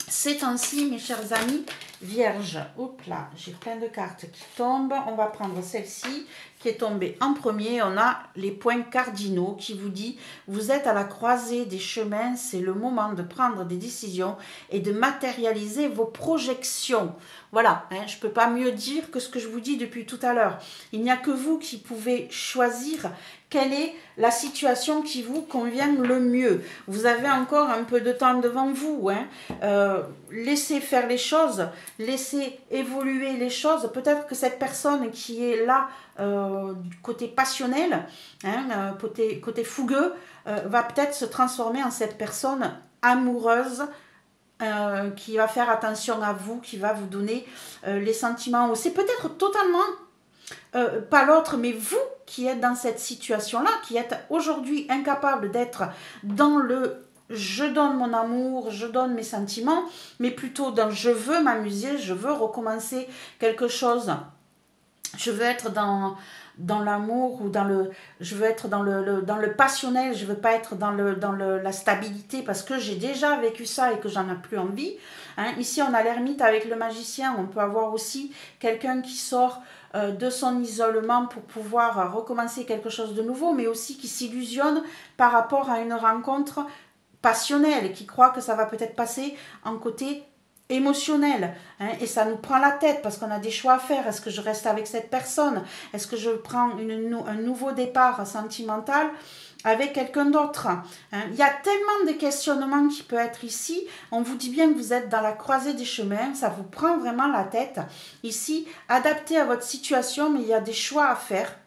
A: ces temps-ci, mes chers amis vierges. Hop là, j'ai plein de cartes qui tombent. On va prendre celle-ci qui est tombée en premier. On a les points cardinaux qui vous dit vous êtes à la croisée des chemins. C'est le moment de prendre des décisions et de matérialiser vos projections. Voilà, hein, je ne peux pas mieux dire que ce que je vous dis depuis tout à l'heure. Il n'y a que vous qui pouvez choisir quelle est la situation qui vous convient le mieux. Vous avez encore un peu de temps devant vous. Hein. Laissez faire les choses, laissez évoluer les choses. Peut-être que cette personne qui est là, du côté passionnel, hein, côté fougueux, va peut-être se transformer en cette personne amoureuse, qui va faire attention à vous, qui va vous donner les sentiments. C'est peut-être totalement pas l'autre, mais vous qui êtes dans cette situation-là, qui êtes aujourd'hui incapable d'être dans le je donne mon amour, je donne mes sentiments, mais plutôt dans je veux m'amuser, je veux recommencer quelque chose. Je veux être dans l'amour ou je veux être dans le passionnel, je veux pas être dans la stabilité parce que j'ai déjà vécu ça et que j'en ai plus envie. Hein. Ici, on a l'ermite avec le magicien. On peut avoir aussi quelqu'un qui sort de son isolement pour pouvoir recommencer quelque chose de nouveau, mais aussi qui s'illusionne par rapport à une rencontre passionnel, qui croit que ça va peut-être passer en côté émotionnel, hein, et ça nous prend la tête parce qu'on a des choix à faire. Est-ce que je reste avec cette personne? Est-ce que je prends un nouveau départ sentimental avec quelqu'un d'autre, hein? Il y a tellement de questionnements qui peuvent être ici. On vous dit bien que vous êtes dans la croisée des chemins, ça vous prend vraiment la tête. Ici, adapté à votre situation, mais il y a des choix à faire.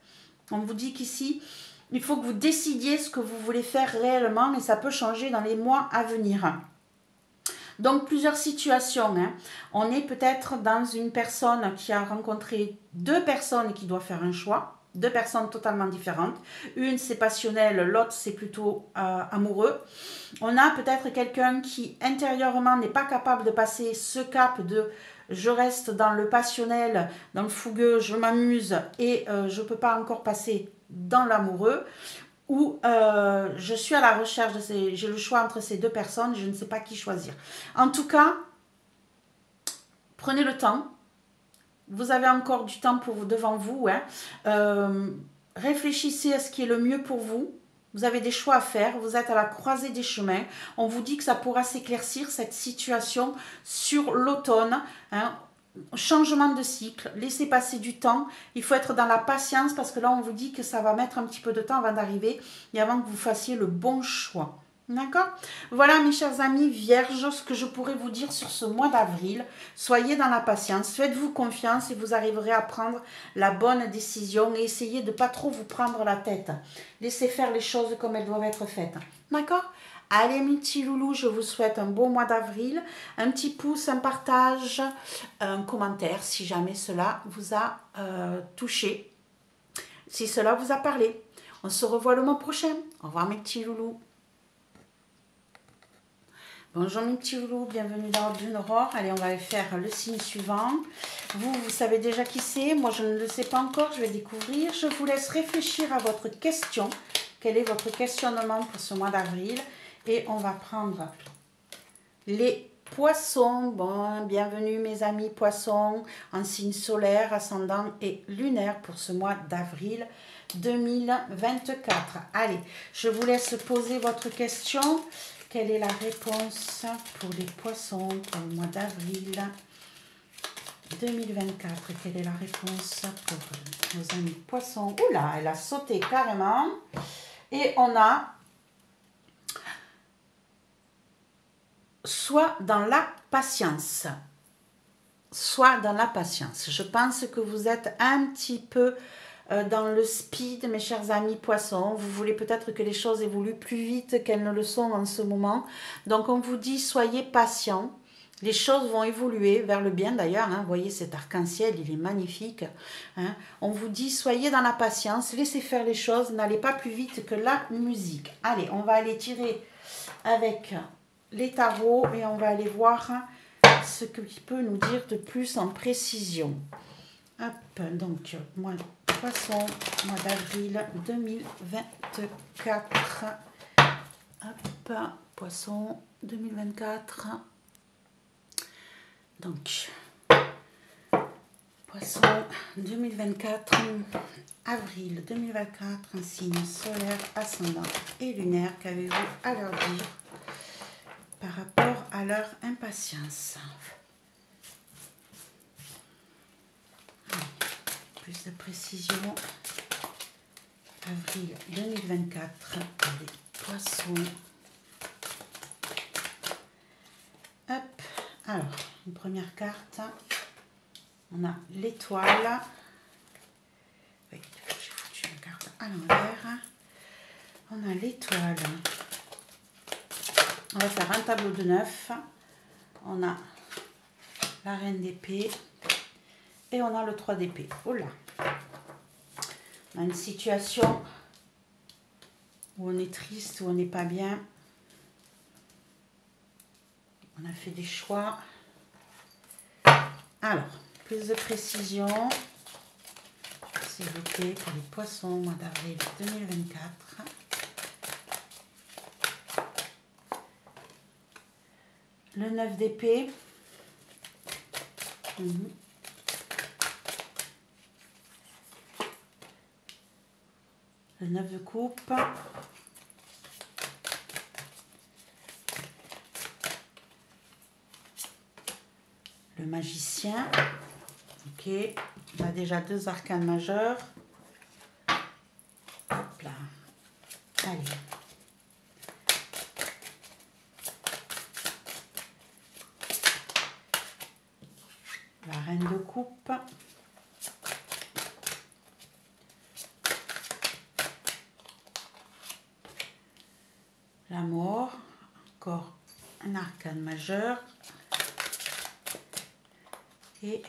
A: On vous dit qu'ici, il faut que vous décidiez ce que vous voulez faire réellement, et ça peut changer dans les mois à venir. Donc, plusieurs situations, hein. On est peut-être dans une personne qui a rencontré deux personnes qui doit faire un choix. Deux personnes totalement différentes. Une, c'est passionnel, l'autre, c'est plutôt amoureux. On a peut-être quelqu'un qui, intérieurement, n'est pas capable de passer ce cap de « je reste dans le passionnel, dans le fougueux, je m'amuse et je ne peux pas encore passer dans l'amoureux » ou je suis à la recherche de j'ai le choix entre ces deux personnes, je ne sais pas qui choisir. En tout cas, prenez le temps. Vous avez encore du temps devant vous, hein. Réfléchissez à ce qui est le mieux pour vous. Vous avez des choix à faire, vous êtes à la croisée des chemins. On vous dit que ça pourra s'éclaircir, cette situation, sur l'automne, hein. Changement de cycle, laissez passer du temps. Il faut être dans la patience parce que là, on vous dit que ça va mettre un petit peu de temps avant d'arriver et avant que vous fassiez le bon choix. D'accord? Voilà, mes chers amis vierges, ce que je pourrais vous dire sur ce mois d'avril. Soyez dans la patience, faites-vous confiance et vous arriverez à prendre la bonne décision et essayez de ne pas trop vous prendre la tête. Laissez faire les choses comme elles doivent être faites. D'accord? Allez, mes petits loulous, je vous souhaite un beau mois d'avril. Un petit pouce, un partage, un commentaire si jamais cela vous a touché, si cela vous a parlé. On se revoit le mois prochain. Au revoir, mes petits loulous. Bonjour mes petits loulous, bienvenue dans Ordre d'une Aurore. Allez, on va faire le signe suivant. Vous savez déjà qui c'est. Moi, je ne le sais pas encore, je vais découvrir. Je vous laisse réfléchir à votre question. Quel est votre questionnement pour ce mois d'avril? Et on va prendre les poissons. Bon, bienvenue mes amis poissons, en signe solaire, ascendant et lunaire pour ce mois d'avril 2024. Allez, je vous laisse poser votre question. Quelle est la réponse pour les poissons pour le mois d'avril 2024? Quelle est la réponse pour nos amis poissons? Oula, elle a sauté carrément. Et on a soit dans la patience. Soit dans la patience. Je pense que vous êtes un petit peu dans le speed, mes chers amis poissons. Vous voulez peut-être que les choses évoluent plus vite qu'elles ne le sont en ce moment. Donc on vous dit, soyez patients. Les choses vont évoluer vers le bien d'ailleurs. Hein. Vous voyez cet arc-en-ciel, il est magnifique. Hein. On vous dit, soyez dans la patience, laissez faire les choses, n'allez pas plus vite que la musique. Allez, on va aller tirer avec les tarots et on va aller voir ce qu'il peut nous dire de plus en précision. Hop, donc, moi, poisson, mois d'avril 2024. Hop, poisson 2024. Donc, poisson 2024, avril 2024, un signe solaire, ascendant et lunaire. Qu'avez-vous à leur dire par rapport à leur impatience? Plus de précision. Avril 2024, les poissons. Hop, alors, une première carte. On a l'étoile. Oui, j'ai foutu une carte à l'envers. On a l'étoile. On va faire un tableau de 9. On a la reine d'épée. Et on a le 3 d'épée. Oh là! On a une situation où on est triste, où on n'est pas bien. On a fait des choix. Alors, plus de précision, s'il vous plaît, pour les poissons, mois d'avril 2024. Le 9 d'épée. Le 9 de coupe. magicien. Ok, on a déjà 2 arcanes majeurs. Hop là. Allez. La reine de coupe. La mort. Encore un arcane majeur. Et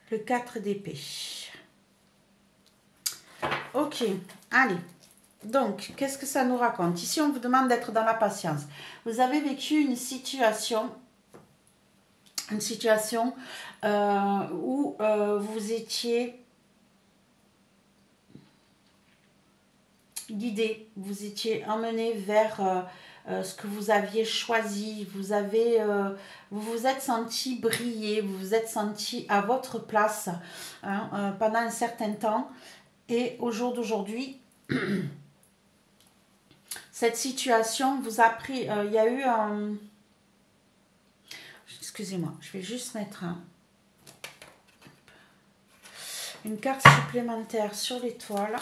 A: le 4 d'épée. Ok, allez. Donc, qu'est-ce que ça nous raconte? Ici, on vous demande d'être dans la patience. Vous avez vécu une situation où vous étiez guidé, vous étiez emmené vers ce que vous aviez choisi, vous vous êtes senti briller, vous vous êtes senti à votre place pendant un certain temps. Et au jour d'aujourd'hui, cette situation vous a pris, il y a eu un... Excusez-moi, je vais juste mettre une carte supplémentaire sur l'étoile.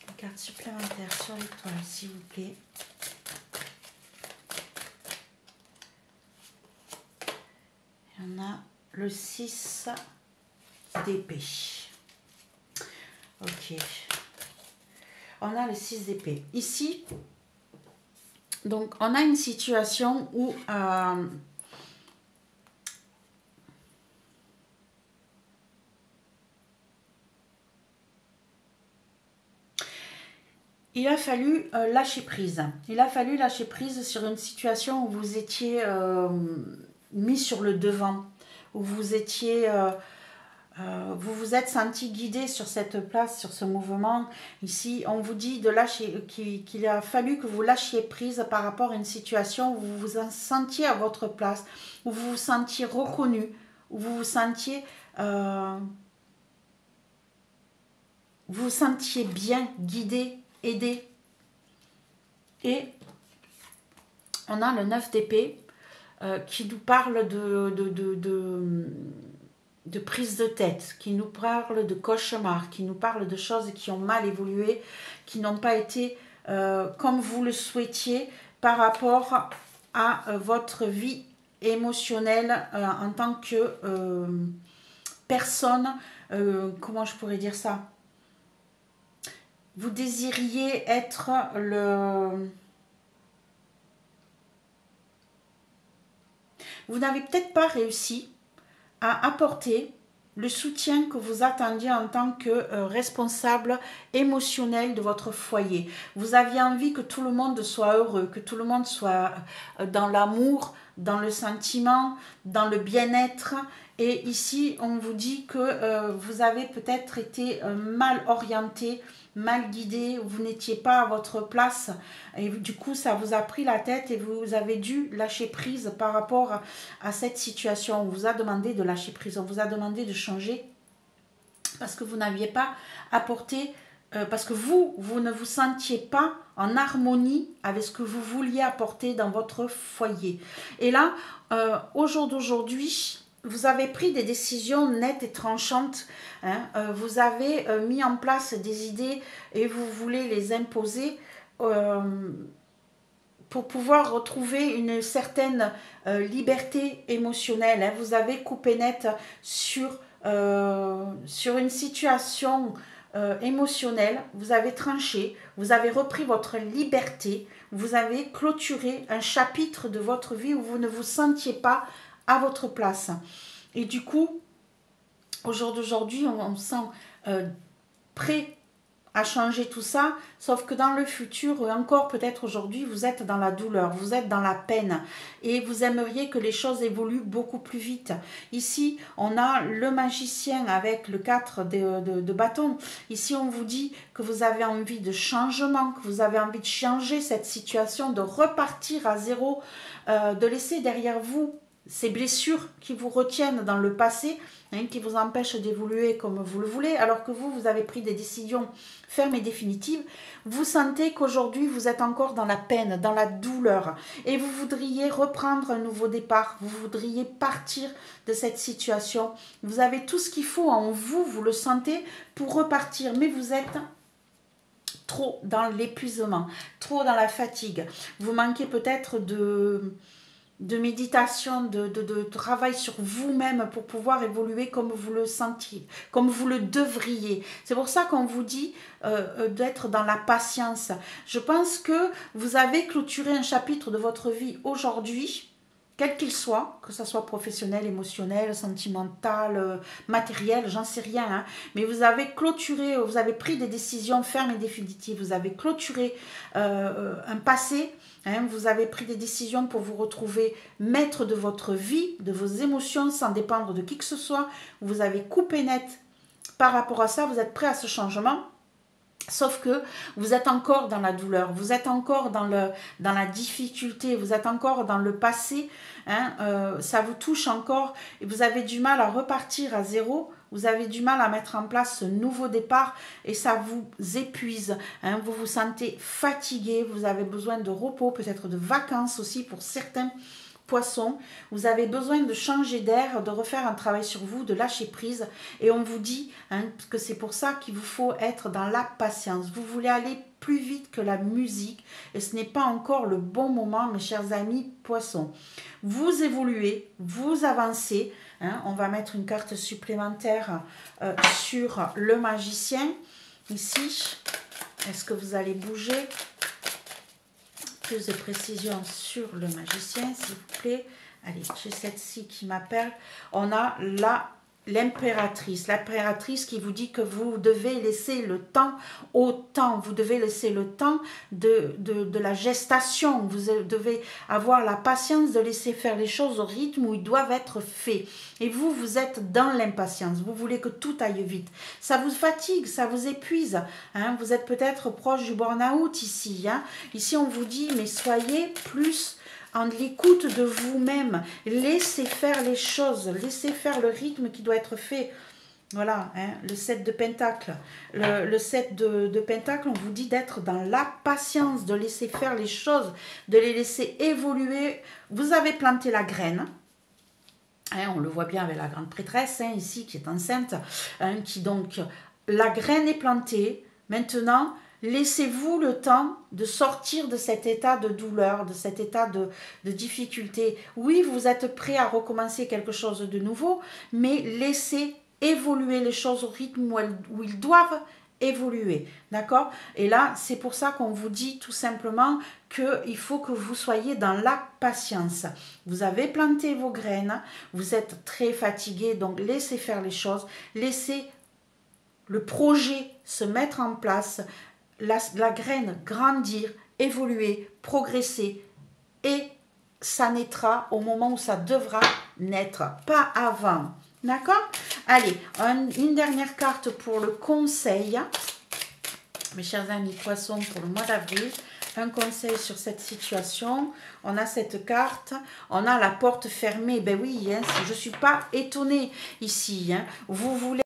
A: Une carte supplémentaire sur l'étoile, s'il vous plaît. Il y en a le 6 d'épée. Ok. On a le 6 d'épée. Ici, donc, on a une situation où il a fallu lâcher prise. Il a fallu lâcher prise sur une situation où vous étiez mis sur le devant, où vous étiez... vous vous êtes senti guidé sur cette place, sur ce mouvement. Ici, on vous dit de lâcher, qu'il a fallu que vous lâchiez prise par rapport à une situation où vous vous sentiez à votre place, où vous vous sentiez reconnu, où vous vous sentiez, bien guidé, aidé. Et on a le 9 d'épée qui nous parle de prise de tête, qui nous parle de cauchemar, qui nous parle de choses qui ont mal évolué, qui n'ont pas été comme vous le souhaitiez par rapport à votre vie émotionnelle en tant que personne, comment je pourrais dire ça? Vous désiriez être le... Vous n'avez peut-être pas réussi à apporter le soutien que vous attendiez en tant que responsable émotionnel de votre foyer. Vous aviez envie que tout le monde soit heureux, que tout le monde soit dans l'amour, dans le sentiment, dans le bien-être. Et ici, on vous dit que vous avez peut-être été mal orienté, mal guidé, vous n'étiez pas à votre place et du coup ça vous a pris la tête et vous avez dû lâcher prise par rapport à cette situation. On vous a demandé de lâcher prise, on vous a demandé de changer parce que vous n'aviez pas apporté, parce que vous ne vous sentiez pas en harmonie avec ce que vous vouliez apporter dans votre foyer. Et là, au jour d'aujourd'hui, vous avez pris des décisions nettes et tranchantes. Vous avez mis en place des idées et vous voulez les imposer pour pouvoir retrouver une certaine liberté émotionnelle. Vous avez coupé net sur une situation émotionnelle. Vous avez tranché, vous avez repris votre liberté, vous avez clôturé un chapitre de votre vie où vous ne vous sentiez pas à votre place. Et du coup, au jour d'aujourd'hui, on sent prêt à changer tout ça, sauf que dans le futur, ou encore peut-être aujourd'hui, vous êtes dans la douleur, vous êtes dans la peine et vous aimeriez que les choses évoluent beaucoup plus vite. Ici, on a le magicien avec le 4 de bâton. Ici, on vous dit que vous avez envie de changement, que vous avez envie de changer cette situation, de repartir à zéro, de laisser derrière vous ces blessures qui vous retiennent dans le passé, hein, qui vous empêchent d'évoluer comme vous le voulez, alors que vous avez pris des décisions fermes et définitives, vous sentez qu'aujourd'hui vous êtes encore dans la peine, dans la douleur, et vous voudriez reprendre un nouveau départ, vous voudriez partir de cette situation. Vous avez tout ce qu'il faut en vous, vous le sentez, pour repartir, mais vous êtes trop dans l'épuisement, trop dans la fatigue. Vous manquez peut-être de méditation, de travail sur vous-même pour pouvoir évoluer comme vous le sentiez, comme vous le devriez. C'est pour ça qu'on vous dit d'être dans la patience. Je pense que vous avez clôturé un chapitre de votre vie aujourd'hui, quel qu'il soit, que ce soit professionnel, émotionnel, sentimental, matériel, j'en sais rien, hein, mais vous avez clôturé, vous avez pris des décisions fermes et définitives, vous avez clôturé un passé, hein, vous avez pris des décisions pour vous retrouver maître de votre vie, de vos émotions, sans dépendre de qui que ce soit, vous avez coupé net par rapport à ça, vous êtes prêt à ce changement. Sauf que vous êtes encore dans la douleur, vous êtes encore dans la difficulté, vous êtes encore dans le passé, hein, ça vous touche encore et vous avez du mal à repartir à zéro, vous avez du mal à mettre en place ce nouveau départ et ça vous épuise, hein, vous vous sentez fatigué, vous avez besoin de repos, peut-être de vacances aussi pour certains Poisson, vous avez besoin de changer d'air, de refaire un travail sur vous, de lâcher prise. Et on vous dit hein, que c'est pour ça qu'il vous faut être dans la patience. Vous voulez aller plus vite que la musique et ce n'est pas encore le bon moment, mes chers amis Poissons. Vous évoluez, vous avancez. Hein, on va mettre une carte supplémentaire sur le magicien. Ici, est-ce que vous allez bouger ? Plus de précision sur le magicien, s'il vous plaît. Allez, j'ai celle-ci qui m'appelle. On a l'impératrice. L'impératrice qui vous dit que vous devez laisser le temps au temps. Vous devez laisser le temps de la gestation. Vous devez avoir la patience de laisser faire les choses au rythme où ils doivent être faits. Et vous, vous êtes dans l'impatience. Vous voulez que tout aille vite. Ça vous fatigue, ça vous épuise. Hein. Vous êtes peut-être proche du burn-out ici. Hein. Ici, on vous dit, mais soyez plus en l'écoute de vous-même. Laissez faire les choses. Laissez faire le rythme qui doit être fait. Voilà, hein, le 7 de Pentacle. Le 7 de Pentacle, on vous dit d'être dans la patience, de laisser faire les choses, de les laisser évoluer. Vous avez planté la graine. Hein, on le voit bien avec la grande prêtresse, hein, ici, qui est enceinte. Hein, qui donc, la graine est plantée. Maintenant, laissez-vous le temps de sortir de cet état de douleur, de cet état de difficulté. Oui, vous êtes prêt à recommencer quelque chose de nouveau, mais laissez évoluer les choses au rythme où ils doivent évoluer. D'accord? Et là, c'est pour ça qu'on vous dit tout simplement qu'il faut que vous soyez dans la patience. Vous avez planté vos graines, vous êtes très fatigué, donc laissez faire les choses, laissez le projet se mettre en place, la graine grandir, évoluer, progresser et ça naîtra au moment où ça devra naître, pas avant. D'accord? Allez, une dernière carte pour le conseil. Mes chers amis Poissons, pour le mois d'avril, un conseil sur cette situation. On a cette carte, on a la porte fermée. Ben oui, hein, je ne suis pas étonnée ici. Hein. Vous voulez...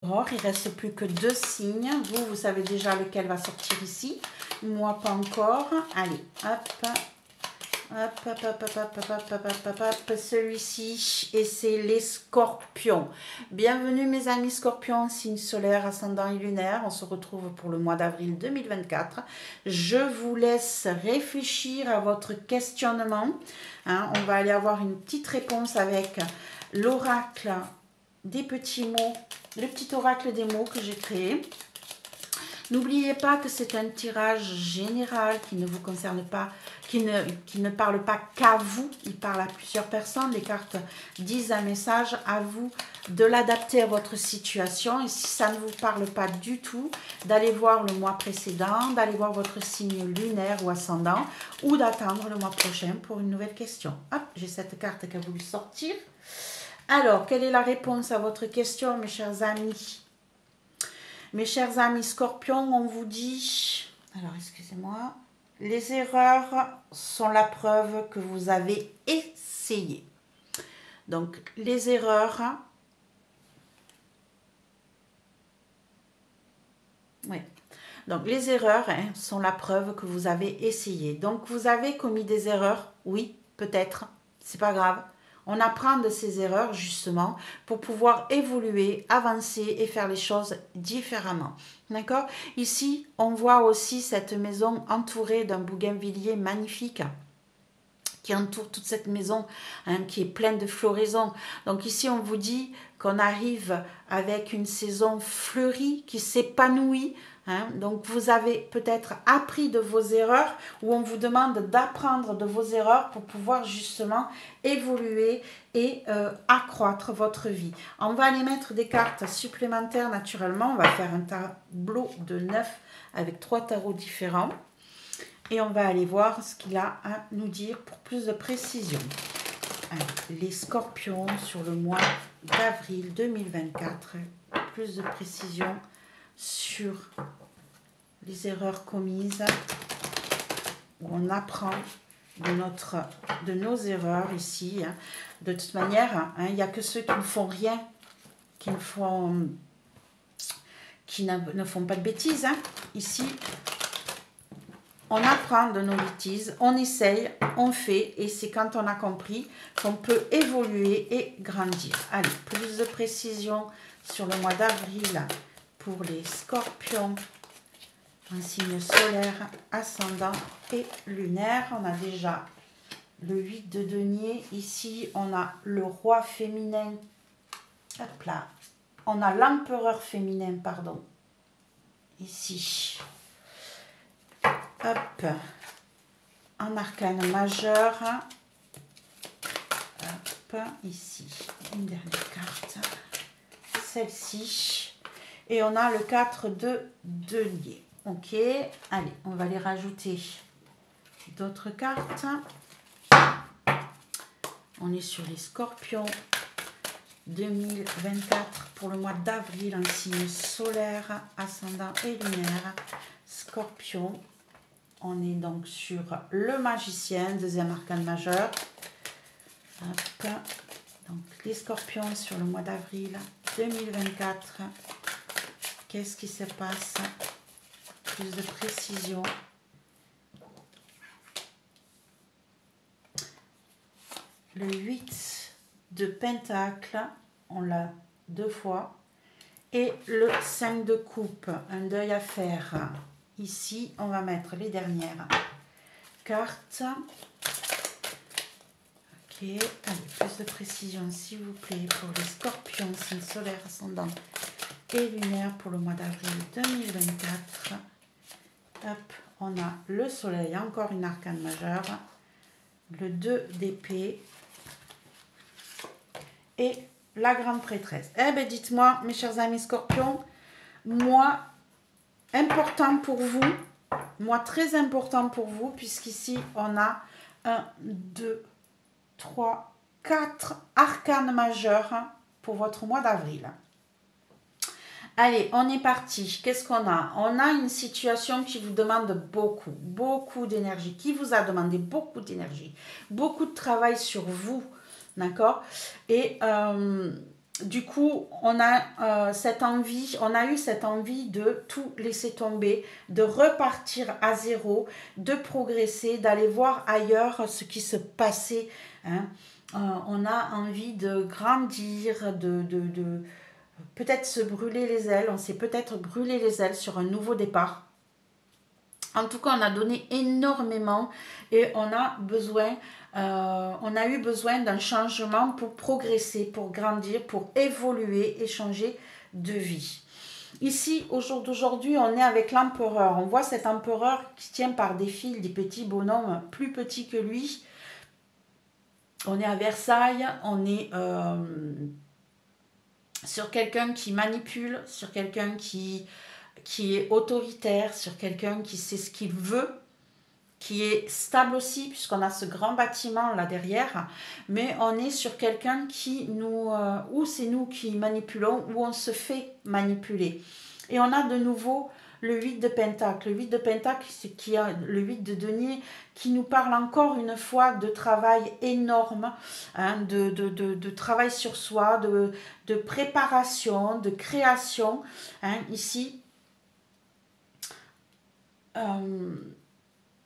A: Il ne reste plus que 2 signes. Vous savez déjà lequel va sortir ici. Moi, pas encore. Allez, hop. Celui-ci, et c'est les scorpions. Bienvenue mes amis scorpions, signe solaire, ascendant et lunaire. On se retrouve pour le mois d'avril 2024. Je vous laisse réfléchir à votre questionnement. Hein, on va aller avoir une petite réponse avec l'oracle des petits mots, le petit oracle des mots que j'ai créé. N'oubliez pas que c'est un tirage général qui ne vous concerne pas, qui ne parle pas qu'à vous, il parle à plusieurs personnes. Les cartes disent un message, à vous de l'adapter à votre situation. Et si ça ne vous parle pas du tout, d'aller voir le mois précédent, d'aller voir votre signe lunaire ou ascendant, ou d'attendre le mois prochain pour une nouvelle question. Hop, j'ai cette carte qui a voulu sortir. Alors, quelle est la réponse à votre question, mes chers amis? Mes chers amis scorpions, on vous dit, alors excusez-moi, les erreurs sont la preuve que vous avez essayé. essayer. Donc, les erreurs... Oui. Donc, les erreurs sont la preuve que vous avez essayé. Donc, vous avez commis des erreurs? Oui, peut-être. C'est pas grave. On apprend de ces erreurs, justement, pour pouvoir évoluer, avancer et faire les choses différemment. D'accord? Ici, on voit aussi cette maison entourée d'un bougainvillier magnifique qui entoure toute cette maison, qui est pleine de floraison. Donc ici, on vous dit qu'on arrive avec une saison fleurie qui s'épanouit. Donc vous avez peut-être appris de vos erreurs, ou on vous demande d'apprendre de vos erreurs pour pouvoir justement évoluer et accroître votre vie. On va aller mettre des cartes supplémentaires naturellement. On va faire un tableau de 9 avec 3 tarots différents. Et on va aller voir ce qu'il a à nous dire pour plus de précision. Alors, les scorpions sur le mois d'avril 2024. Plus de précision sur les erreurs commises. Où on apprend de nos erreurs ici. De toute manière, il n'y a que ceux qui ne font rien, qui ne font pas de bêtises. Ici, on apprend de nos bêtises, on essaye, on fait, et c'est quand on a compris qu'on peut évoluer et grandir. Allez, plus de précision sur le mois d'avril pour les scorpions en signe solaire, ascendant et lunaire. On a déjà le 8 de denier. Ici, on a le roi féminin. Hop là. On a l'empereur féminin, pardon. Ici. Hop, en arcane majeur, hop, ici, une dernière carte, celle-ci, et on a le 4 de denier. Ok, allez, on va les rajouter d'autres cartes. On est sur les scorpions 2024 pour le mois d'avril en signe solaire, ascendant et lunaire. Scorpion. On est donc sur le magicien, deuxième arcane majeur. Hop. Donc les scorpions sur le mois d'avril 2024. Qu'est-ce qui se passe? Plus de précision. Le 8 de pentacle, on l'a 2 fois. Et le 5 de coupe, un deuil à faire. Ici, on va mettre les dernières cartes. Ok, allez, plus de précision s'il vous plaît pour les scorpions, signe solaire, ascendant et lunaire pour le mois d'avril 2024. Hop, on a le soleil, encore une arcane majeure, le 2 d'épée et la grande prêtresse. Eh bien, dites-moi, mes chers amis scorpions, moi, important pour vous, moi très important pour vous, puisqu'ici on a 1, 2, 3, 4 arcanes majeurs pour votre mois d'avril. Allez, on est parti. Qu'est-ce qu'on a? On a une situation qui vous demande beaucoup d'énergie, qui vous a demandé beaucoup d'énergie, beaucoup de travail sur vous, d'accord? Et du coup, on a cette envie, on a eu cette envie de tout laisser tomber, de repartir à zéro, de progresser, d'aller voir ailleurs ce qui se passait. On a envie de grandir, de peut-être se brûler les ailes. On s'est peut-être brûlé les ailes sur un nouveau départ. En tout cas, on a donné énormément et on a eu besoin d'un changement pour progresser, pour grandir, pour évoluer et changer de vie. Ici, au jour d'aujourd'hui, on est avec l'empereur. On voit cet empereur qui tient par des fils des petits bonhommes plus petits que lui. On est à Versailles, on est sur quelqu'un qui manipule, sur quelqu'un qui est autoritaire, sur quelqu'un qui sait ce qu'il veut, qui est stable aussi, puisqu'on a ce grand bâtiment là derrière, mais on est sur quelqu'un qui nous, ou c'est nous qui manipulons, ou on se fait manipuler. Et on a de nouveau le 8 de Pentacle. Le 8 de Pentacle, c'est le 8 de denier, qui nous parle encore une fois de travail énorme, hein, de travail sur soi, de préparation, de création. Hein, ici,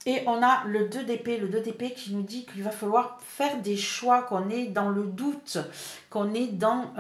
A: et on a le 2 d'épée, qui nous dit qu'il va falloir faire des choix, qu'on est dans le doute, qu'on est dans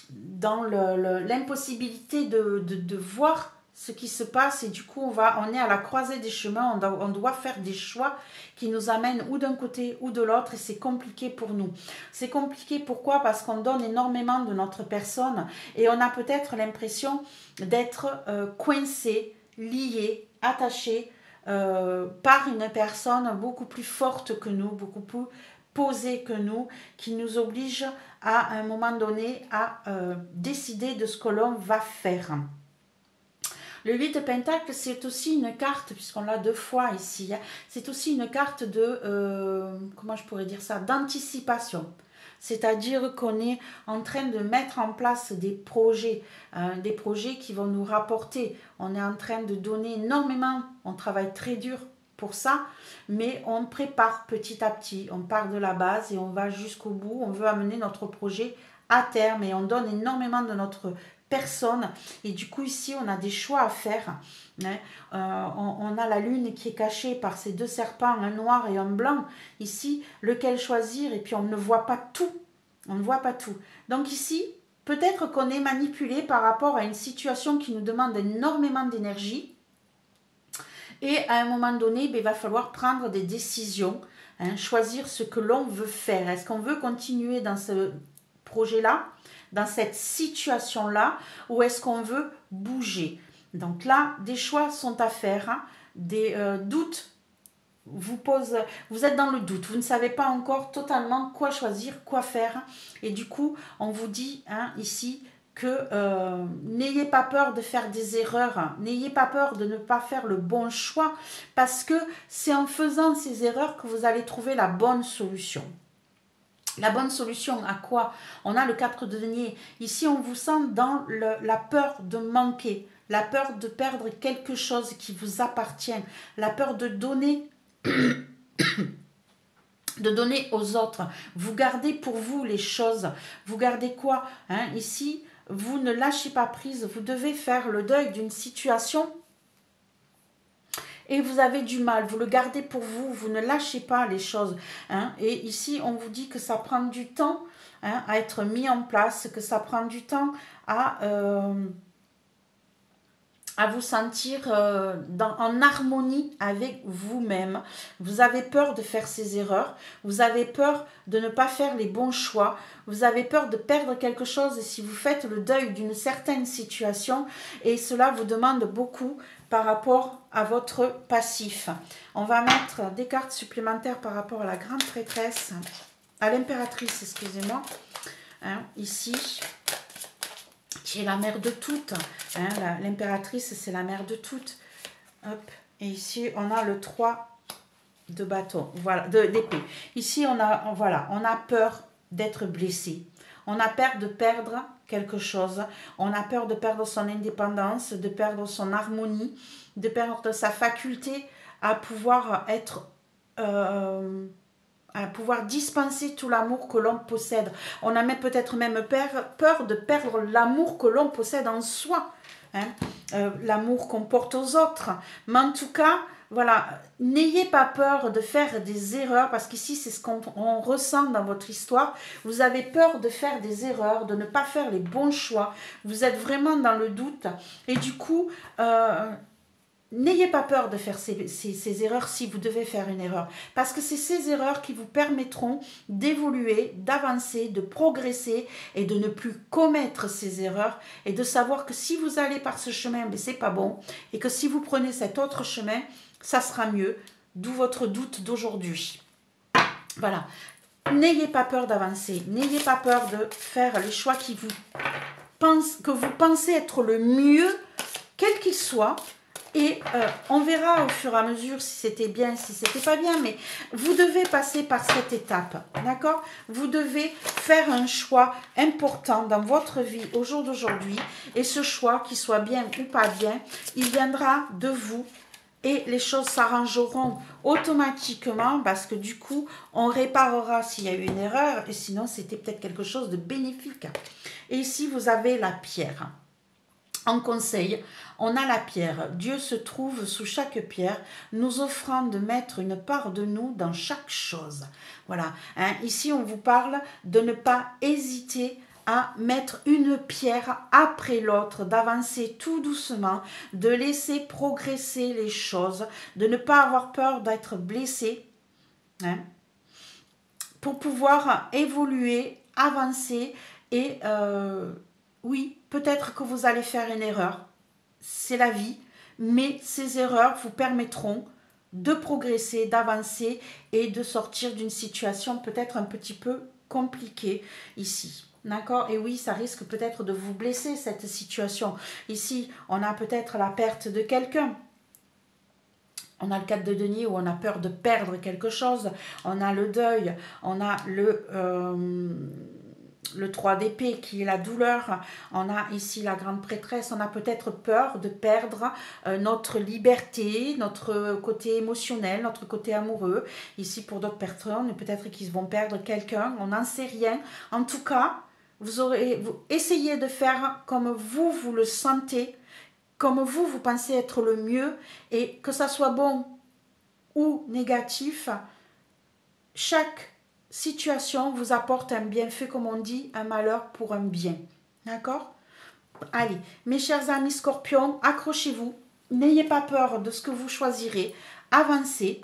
A: l'impossibilité de voir ce qui se passe, et du coup on est à la croisée des chemins, on doit faire des choix qui nous amènent ou d'un côté ou de l'autre, et c'est compliqué pour nous. C'est compliqué, pourquoi? Parce qu'on donne énormément de notre personne et on a peut-être l'impression d'être coincé, lié, attaché par une personne beaucoup plus forte que nous, beaucoup plus posée que nous, qui nous oblige à un moment donné à décider de ce que l'on va faire. Le 8 de Pentacle, c'est aussi une carte, puisqu'on l'a 2 fois ici, hein, c'est aussi une carte de, comment je pourrais dire ça, d'anticipation. C'est-à-dire qu'on est en train de mettre en place des projets qui vont nous rapporter. On est en train de donner énormément, on travaille très dur pour ça, mais on prépare petit à petit. On part de la base et on va jusqu'au bout. On veut amener notre projet à terme et on donne énormément de notre personne. Et du coup, ici, on a des choix à faire. Hein. On a la lune qui est cachée par ces 2 serpents, un noir et un blanc. Ici, lequel choisir? Et puis, on ne voit pas tout. On ne voit pas tout. Donc ici, peut-être qu'on est manipulé par rapport à une situation qui nous demande énormément d'énergie. Et à un moment donné, il va falloir prendre des décisions, hein, choisir ce que l'on veut faire. Est-ce qu'on veut continuer dans ce projet-là, dans cette situation-là, ou est-ce qu'on veut bouger? Donc là, des choix sont à faire, hein, des doutes vous êtes dans le doute, vous ne savez pas encore totalement quoi choisir, quoi faire, et du coup, on vous dit, hein, ici, que n'ayez pas peur de faire des erreurs, hein, n'ayez pas peur de ne pas faire le bon choix, parce que c'est en faisant ces erreurs que vous allez trouver la bonne solution. La bonne solution à quoi? On a le 4 de denier. Ici, on vous sent dans la peur de manquer, la peur de perdre quelque chose qui vous appartient, la peur de donner aux autres. Vous gardez pour vous les choses. Vous gardez quoi, hein? Ici, vous ne lâchez pas prise. Vous devez faire le deuil d'une situation et vous avez du mal. Vous le gardez pour vous. Vous ne lâchez pas les choses. Hein? Et ici, on vous dit que ça prend du temps, hein, à être mis en place, que ça prend du temps à vous sentir en harmonie avec vous-même. Vous avez peur de faire ces erreurs, vous avez peur de ne pas faire les bons choix, vous avez peur de perdre quelque chose si vous faites le deuil d'une certaine situation, et cela vous demande beaucoup par rapport à votre passif. On va mettre des cartes supplémentaires par rapport à la grande prêtresse, à l'impératrice, excusez-moi, hein, ici, qui est la mère de toutes. Hein, l'impératrice, c'est la mère de toutes. Hop. Et ici, on a le 3 de bâton, voilà, d'épée. Ici, on a peur d'être blessé. On a peur de perdre quelque chose. On a peur de perdre son indépendance, de perdre son harmonie, de perdre sa faculté à pouvoir être... à pouvoir dispenser tout l'amour que l'on possède. On a peut-être même peur de perdre l'amour que l'on possède en soi, hein, l'amour qu'on porte aux autres. Mais en tout cas, voilà, n'ayez pas peur de faire des erreurs, parce qu'ici, c'est ce qu'on ressent dans votre histoire. Vous avez peur de faire des erreurs, de ne pas faire les bons choix. Vous êtes vraiment dans le doute. Et du coup... n'ayez pas peur de faire ces erreurs si vous devez faire une erreur. Parce que c'est ces erreurs qui vous permettront d'évoluer, d'avancer, de progresser et de ne plus commettre ces erreurs. Et de savoir que si vous allez par ce chemin, mais c'est pas bon. Et que si vous prenez cet autre chemin, ça sera mieux. D'où votre doute d'aujourd'hui. Voilà. N'ayez pas peur d'avancer. N'ayez pas peur de faire les choix que vous pensez être le mieux, quel qu'il soit, Et on verra au fur et à mesure si c'était bien, si c'était pas bien, mais vous devez passer par cette étape, d'accord? Vous devez faire un choix important dans votre vie au jour d'aujourd'hui, et ce choix, qu'il soit bien ou pas bien, il viendra de vous, et les choses s'arrangeront automatiquement, parce que du coup, on réparera s'il y a eu une erreur, et sinon c'était peut-être quelque chose de bénéfique. Et ici, vous avez la pierre. En conseil, on a la pierre. Dieu se trouve sous chaque pierre, nous offrant de mettre une part de nous dans chaque chose. Voilà. Hein, ici, on vous parle de ne pas hésiter à mettre une pierre après l'autre, d'avancer tout doucement, de laisser progresser les choses, de ne pas avoir peur d'être blessé, hein, pour pouvoir évoluer, avancer et oui, peut-être que vous allez faire une erreur, c'est la vie, mais ces erreurs vous permettront de progresser, d'avancer et de sortir d'une situation peut-être un petit peu compliquée ici. D'accord? Et oui, ça risque peut-être de vous blesser, cette situation. Ici, on a peut-être la perte de quelqu'un. On a le 4 de denier où on a peur de perdre quelque chose. On a le deuil. On a le 3 d'épée qui est la douleur. On a ici la grande prêtresse. On a peut-être peur de perdre notre liberté, notre côté émotionnel, notre côté amoureux. Ici, pour d'autres personnes, peut-être qu'ils vont perdre quelqu'un. On n'en sait rien. En tout cas, vous essayez de faire comme vous le sentez, comme vous pensez être le mieux, et que ça soit bon ou négatif, chaque situation vous apporte un bienfait, comme on dit, un malheur pour un bien. D'accord? Allez, mes chers amis scorpions, accrochez-vous. N'ayez pas peur de ce que vous choisirez. Avancez.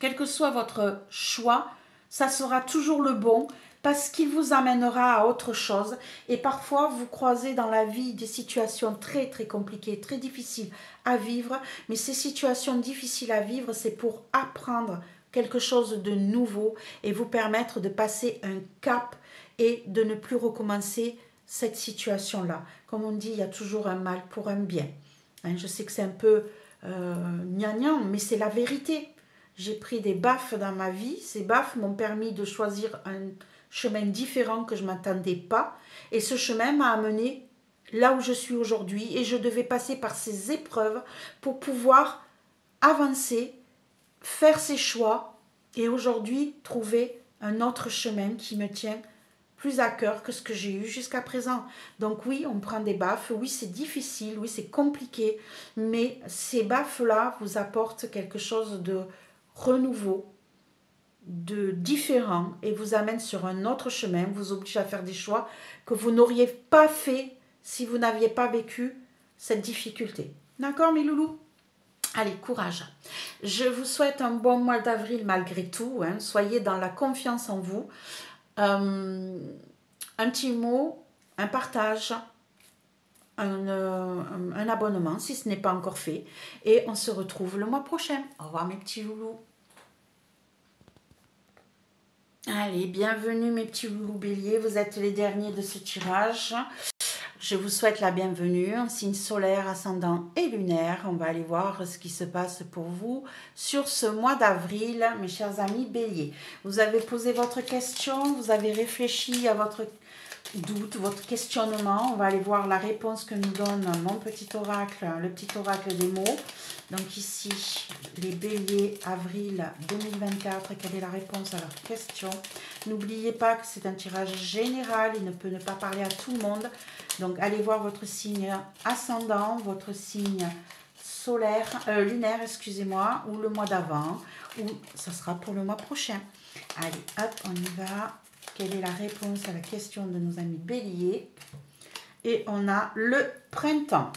A: Quel que soit votre choix, ça sera toujours le bon, parce qu'il vous amènera à autre chose. Et parfois, vous croisez dans la vie des situations très très compliquées, très difficiles à vivre. Mais ces situations difficiles à vivre, c'est pour apprendre quelque chose de nouveau et vous permettre de passer un cap et de ne plus recommencer cette situation-là. Comme on dit, il y a toujours un mal pour un bien. Hein, je sais que c'est un peu gnangnan, mais c'est la vérité. J'ai pris des baffes dans ma vie. Ces baffes m'ont permis de choisir un chemin différent que je ne m'attendais pas. Et ce chemin m'a amené là où je suis aujourd'hui. Et je devais passer par ces épreuves pour pouvoir avancer, faire ses choix et aujourd'hui trouver un autre chemin qui me tient plus à cœur que ce que j'ai eu jusqu'à présent. Donc oui, on prend des baffes, oui c'est difficile, oui c'est compliqué, mais ces baffes-là vous apportent quelque chose de renouveau, de différent et vous amène sur un autre chemin, vous oblige à faire des choix que vous n'auriez pas fait si vous n'aviez pas vécu cette difficulté. D'accord mes loulous? Allez, courage. Je vous souhaite un bon mois d'avril malgré tout. Hein. Soyez dans la confiance en vous. Un petit mot, un partage, un abonnement si ce n'est pas encore fait. Et on se retrouve le mois prochain. Au revoir mes petits loulous. Allez, bienvenue mes petits loulous béliers. Vous êtes les derniers de ce tirage. Je vous souhaite la bienvenue en signe solaire, ascendant et lunaire. On va aller voir ce qui se passe pour vous sur ce mois d'avril, mes chers amis béliers. Vous avez posé votre question, vous avez réfléchi à votre doute, votre questionnement. On va aller voir la réponse que nous donne mon petit oracle, le petit oracle des mots. Donc ici, les béliers, avril 2024, quelle est la réponse à leur question? N'oubliez pas que c'est un tirage général, il ne peut ne pas parler à tout le monde. Donc allez voir votre signe ascendant, votre signe solaire, lunaire, excusez-moi, ou le mois d'avant, ou ça sera pour le mois prochain. Allez, hop, on y va. Quelle est la réponse à la question de nos amis béliers? Et on a le printemps.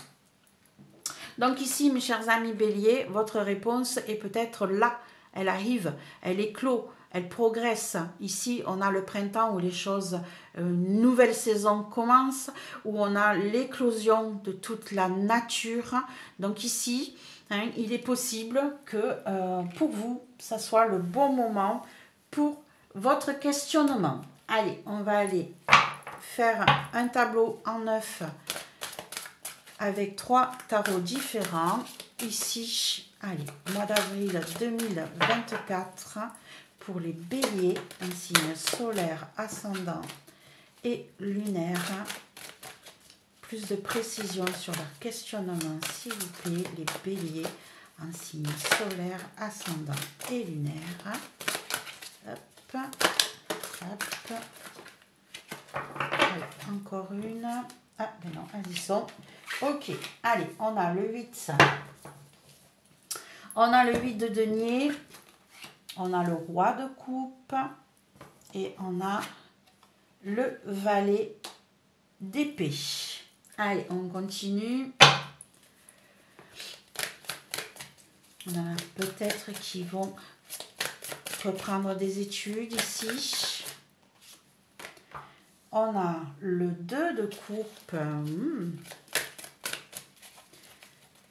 A: Donc ici, mes chers amis béliers, votre réponse est peut-être là. Elle arrive, elle éclot, elle progresse. Ici, on a le printemps où les choses, une nouvelle saison commence, où on a l'éclosion de toute la nature. Donc ici, hein, il est possible que pour vous, ça soit le bon moment pour votre questionnement. Allez, on va aller faire un tableau en 9 avec 3 tarots différents. Ici, allez, mois d'avril 2024 pour les béliers, un signe solaire, ascendant et lunaire. Plus de précision sur leur questionnement, s'il vous plaît, les béliers, un signe solaire, ascendant et lunaire. Hop, hop. Allez, encore une. Ah, ben non, elles y sont. Ok, allez, on a le 8. On a le 8 de denier. On a le roi de coupe. Et on a le valet d'épée. Allez, on continue. On a peut-être qui vont reprendre des études ici. On a le 2 de coupe.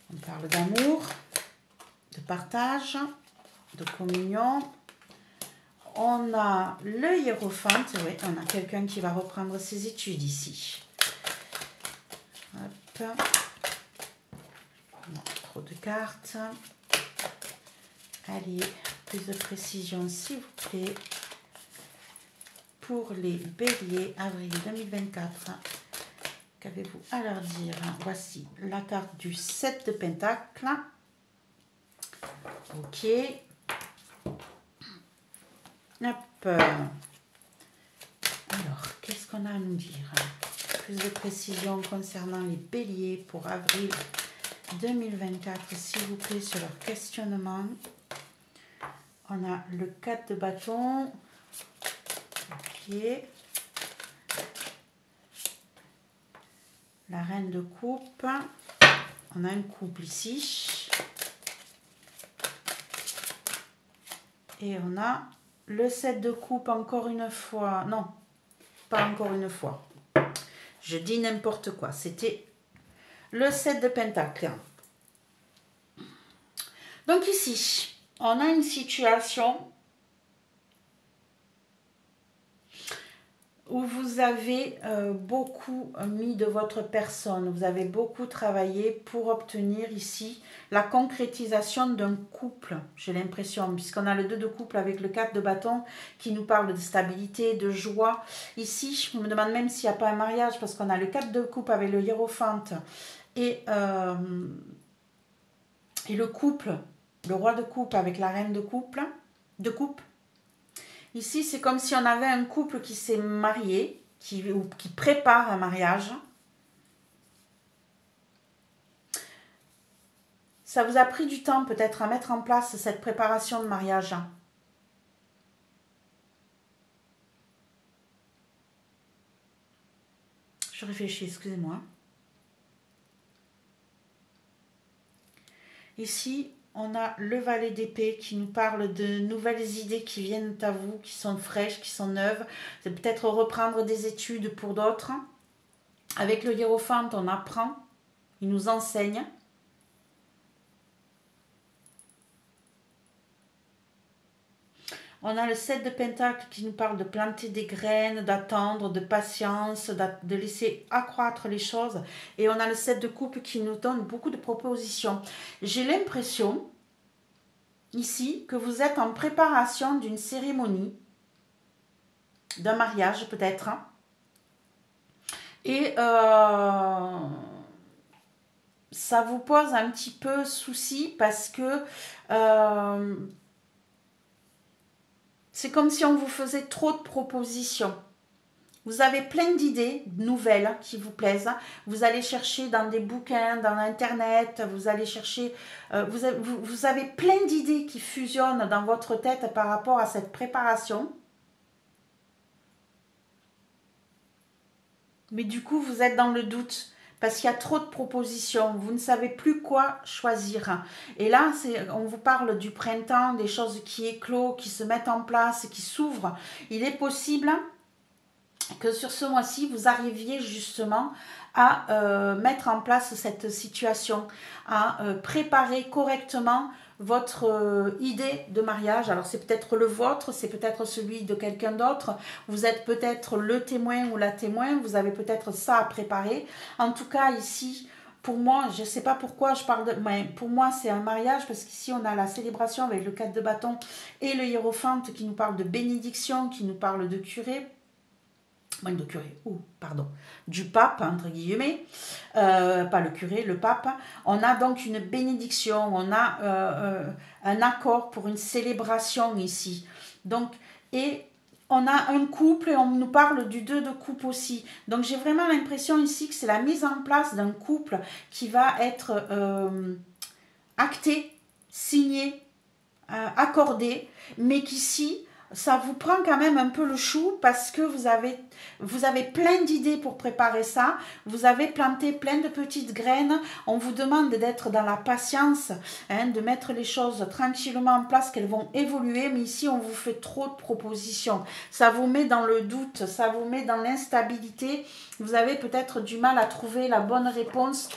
A: On parle d'amour, de partage, de communion. On a le hiérophante. Oui, on a quelqu'un qui va reprendre ses études ici. Hop. Non, trop de cartes. Allez, plus de précision s'il vous plaît. Pour les béliers, avril 2024, qu'avez-vous à leur dire? Voici la carte du 7 de Pentacle. Ok. Hop. Alors, qu'est-ce qu'on a à nous dire? Plus de précision concernant les béliers pour avril 2024, s'il vous plaît, sur leur questionnement. On a le 4 de bâton. Ok. La reine de coupe. On a un couple ici. Et on a le 7 de coupe encore une fois. Non, pas encore une fois. Je dis n'importe quoi. C'était le 7 de pentacle. Donc ici, on a une situation où vous avez beaucoup mis de votre personne, vous avez beaucoup travaillé pour obtenir ici la concrétisation d'un couple, j'ai l'impression, puisqu'on a le 2 de couple avec le 4 de bâton qui nous parle de stabilité, de joie. Ici, je me demande même s'il n'y a pas un mariage, parce qu'on a le 4 de coupe avec le hiérophante et le couple, le roi de coupe avec la reine de coupe. Ici, c'est comme si on avait un couple qui s'est marié, qui prépare un mariage. Ça vous a pris du temps peut-être à mettre en place cette préparation de mariage. Je réfléchis, excusez-moi. Ici, on a le valet d'épée qui nous parle de nouvelles idées qui viennent à vous, qui sont fraîches, qui sont neuves. C'est peut-être reprendre des études pour d'autres. Avec le hiérophante, on apprend, il nous enseigne. On a le 7 de pentacle qui nous parle de planter des graines, d'attendre, de patience, de laisser accroître les choses. Et on a le 7 de coupe qui nous donne beaucoup de propositions. J'ai l'impression, ici, que vous êtes en préparation d'une cérémonie, d'un mariage peut-être. Et ça vous pose un petit peu souci parce que c'est comme si on vous faisait trop de propositions. Vous avez plein d'idées nouvelles qui vous plaisent. Vous allez chercher dans des bouquins, dans Internet, vous allez chercher... vous avez plein d'idées qui fusionnent dans votre tête par rapport à cette préparation. Mais du coup, vous êtes dans le doute. Parce qu'il y a trop de propositions, vous ne savez plus quoi choisir. Et là, on vous parle du printemps, des choses qui éclosent, qui se mettent en place, qui s'ouvrent. Il est possible que sur ce mois-ci, vous arriviez justement à mettre en place cette situation, à préparer correctement votre idée de mariage. Alors c'est peut-être le vôtre, c'est peut-être celui de quelqu'un d'autre, vous êtes peut-être le témoin ou la témoin, vous avez peut-être ça à préparer. En tout cas ici, pour moi, je ne sais pas pourquoi je parle de... Mais pour moi, c'est un mariage parce qu'ici, on a la célébration avec le 4 de bâton et le hiérophante qui nous parle de bénédiction, qui nous parle de curé. De curé, pardon, du pape, entre guillemets, pas le curé, le pape. On a donc une bénédiction, on a un accord pour une célébration ici. Donc, et on a un couple et on nous parle du 2 de coupe aussi. Donc, j'ai vraiment l'impression ici que c'est la mise en place d'un couple qui va être acté, signé, accordé, mais qu'ici, ça vous prend quand même un peu le chou parce que vous avez plein d'idées pour préparer ça. Vous avez planté plein de petites graines. On vous demande d'être dans la patience, de mettre les choses tranquillement en place, qu'elles vont évoluer. Mais ici, on vous fait trop de propositions. Ça vous met dans le doute, ça vous met dans l'instabilité. Vous avez peut-être du mal à trouver la bonne réponse.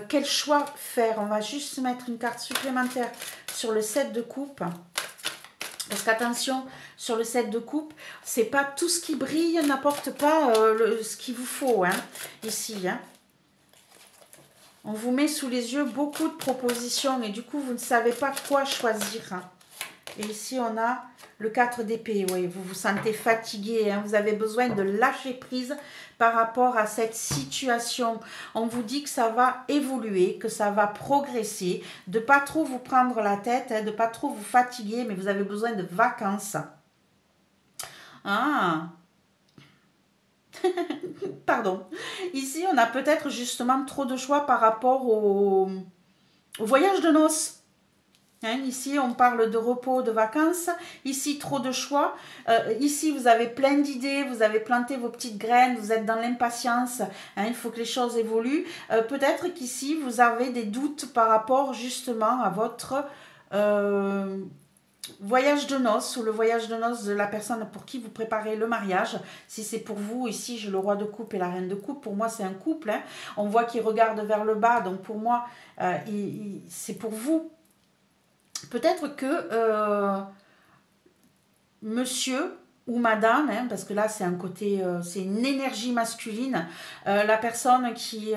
A: Quel choix faire? On va juste mettre une carte supplémentaire sur le 7 de coupe. Parce qu'attention, sur le 7 de coupe, c'est pas tout ce qui brille n'apporte pas ce qu'il vous faut, ici. On vous met sous les yeux beaucoup de propositions et du coup, vous ne savez pas quoi choisir. Et ici, on a le 4 d'épée. Oui, vous vous sentez fatigué, vous avez besoin de lâcher prise par rapport à cette situation. On vous dit que ça va évoluer, que ça va progresser, de pas trop vous prendre la tête, de pas trop vous fatiguer, mais vous avez besoin de vacances. Ah, pardon. Ici, on a peut-être justement trop de choix par rapport au voyage de noces. Ici, on parle de repos, de vacances. Ici, trop de choix. Ici, vous avez plein d'idées. Vous avez planté vos petites graines. Vous êtes dans l'impatience. Il faut que les choses évoluent. Peut-être qu'ici, vous avez des doutes par rapport justement à votre voyage de noces ou le voyage de noces de la personne pour qui vous préparez le mariage. Si c'est pour vous, ici, j'ai le roi de coupe et la reine de coupe. Pour moi, c'est un couple. On voit qu'il regarde vers le bas. Donc, pour moi, c'est pour vous. Peut-être que monsieur ou madame, parce que là c'est un côté, c'est une énergie masculine, la personne qui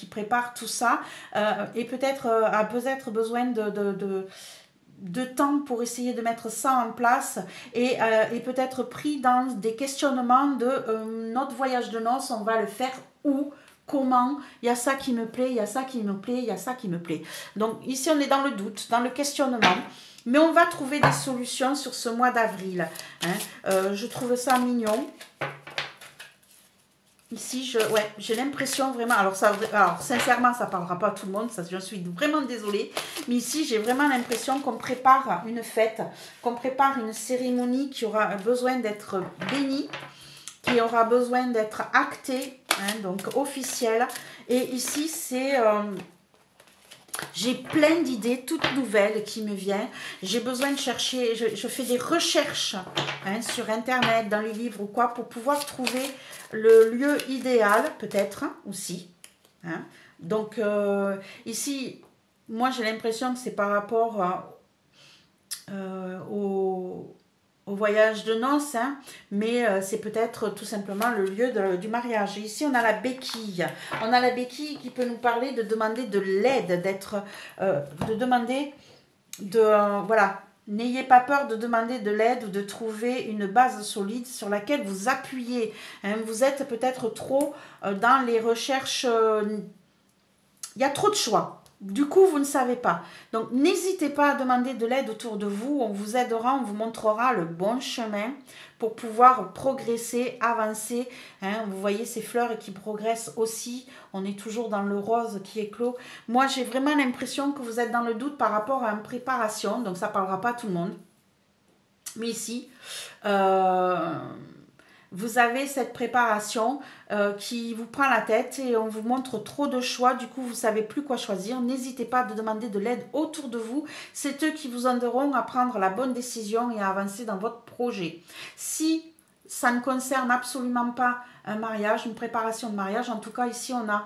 A: prépare tout ça et peut-être a peut-être besoin de temps pour essayer de mettre ça en place et peut-être pris dans des questionnements de notre voyage de noces, on va le faire où? Comment? Il y a ça qui me plaît, il y a ça qui me plaît, il y a ça qui me plaît. Donc ici, on est dans le doute, dans le questionnement. Mais on va trouver des solutions sur ce mois d'avril. Je trouve ça mignon. Ici, j'ai l'impression vraiment... Alors, sincèrement, ça ne parlera pas à tout le monde. Ça, je suis vraiment désolée. Mais ici, j'ai vraiment l'impression qu'on prépare une fête, qu'on prépare une cérémonie qui aura besoin d'être bénie, qui aura besoin d'être actée, donc officielle. Et ici, c'est... j'ai plein d'idées toutes nouvelles qui me viennent. J'ai besoin de chercher, je fais des recherches sur Internet, dans les livres ou quoi, pour pouvoir trouver le lieu idéal, peut-être aussi. Donc, ici, moi, j'ai l'impression que c'est par rapport au voyage de noces, mais c'est peut-être tout simplement le lieu du mariage. Et ici, on a la béquille. On a la béquille qui peut nous parler de demander de l'aide, de demander voilà. N'ayez pas peur de demander de l'aide ou de trouver une base solide sur laquelle vous appuyez. Vous êtes peut-être trop dans les recherches. Il y a trop de choix. Du coup, vous ne savez pas. Donc, n'hésitez pas à demander de l'aide autour de vous. On vous aidera, on vous montrera le bon chemin pour pouvoir progresser, avancer. Vous voyez ces fleurs qui progressent aussi. On est toujours dans le rose qui éclot. Moi, j'ai vraiment l'impression que vous êtes dans le doute par rapport à une préparation. Donc, ça ne parlera pas à tout le monde. Mais ici... vous avez cette préparation qui vous prend la tête et on vous montre trop de choix. Du coup, vous ne savez plus quoi choisir. N'hésitez pas à demander de l'aide autour de vous. C'est eux qui vous aideront à prendre la bonne décision et à avancer dans votre projet. Si ça ne concerne absolument pas un mariage, une préparation de mariage, en tout cas, ici, on a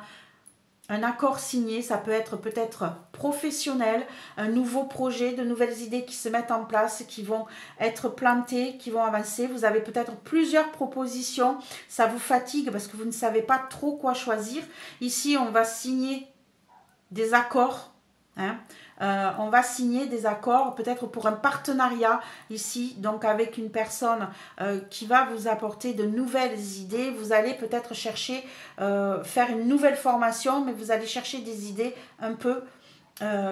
A: un accord signé, ça peut être peut-être professionnel, un nouveau projet, de nouvelles idées qui se mettent en place, qui vont être plantées, qui vont avancer. Vous avez peut-être plusieurs propositions, ça vous fatigue parce que vous ne savez pas trop quoi choisir. Ici, on va signer des accords. Hein. On va signer des accords peut-être pour un partenariat ici, donc avec une personne qui va vous apporter de nouvelles idées. Vous allez peut-être chercher, faire une nouvelle formation, mais vous allez chercher des idées un peu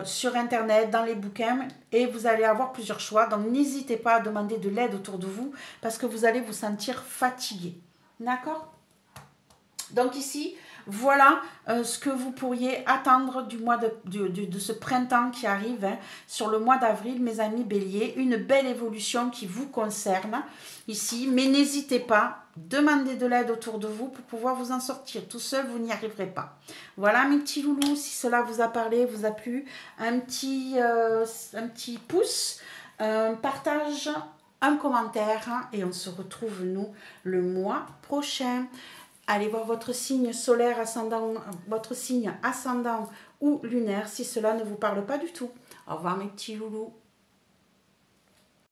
A: sur internet, dans les bouquins, et vous allez avoir plusieurs choix. Donc n'hésitez pas à demander de l'aide autour de vous parce que vous allez vous sentir fatigué. D'accord? Donc ici, voilà ce que vous pourriez attendre du mois de ce printemps qui arrive, hein, sur le mois d'avril, mes amis béliers. Une belle évolution qui vous concerne ici, mais n'hésitez pas, demandez de l'aide autour de vous pour pouvoir vous en sortir. Tout seul, vous n'y arriverez pas. Voilà mes petits loulous, si cela vous a parlé, vous a plu, un petit pouce, un partage, un commentaire, hein, et on se retrouve, nous, le mois prochain. Allez voir votre signe solaire, ascendant, votre signe ascendant ou lunaire si cela ne vous parle pas du tout. Au revoir mes petits loulous.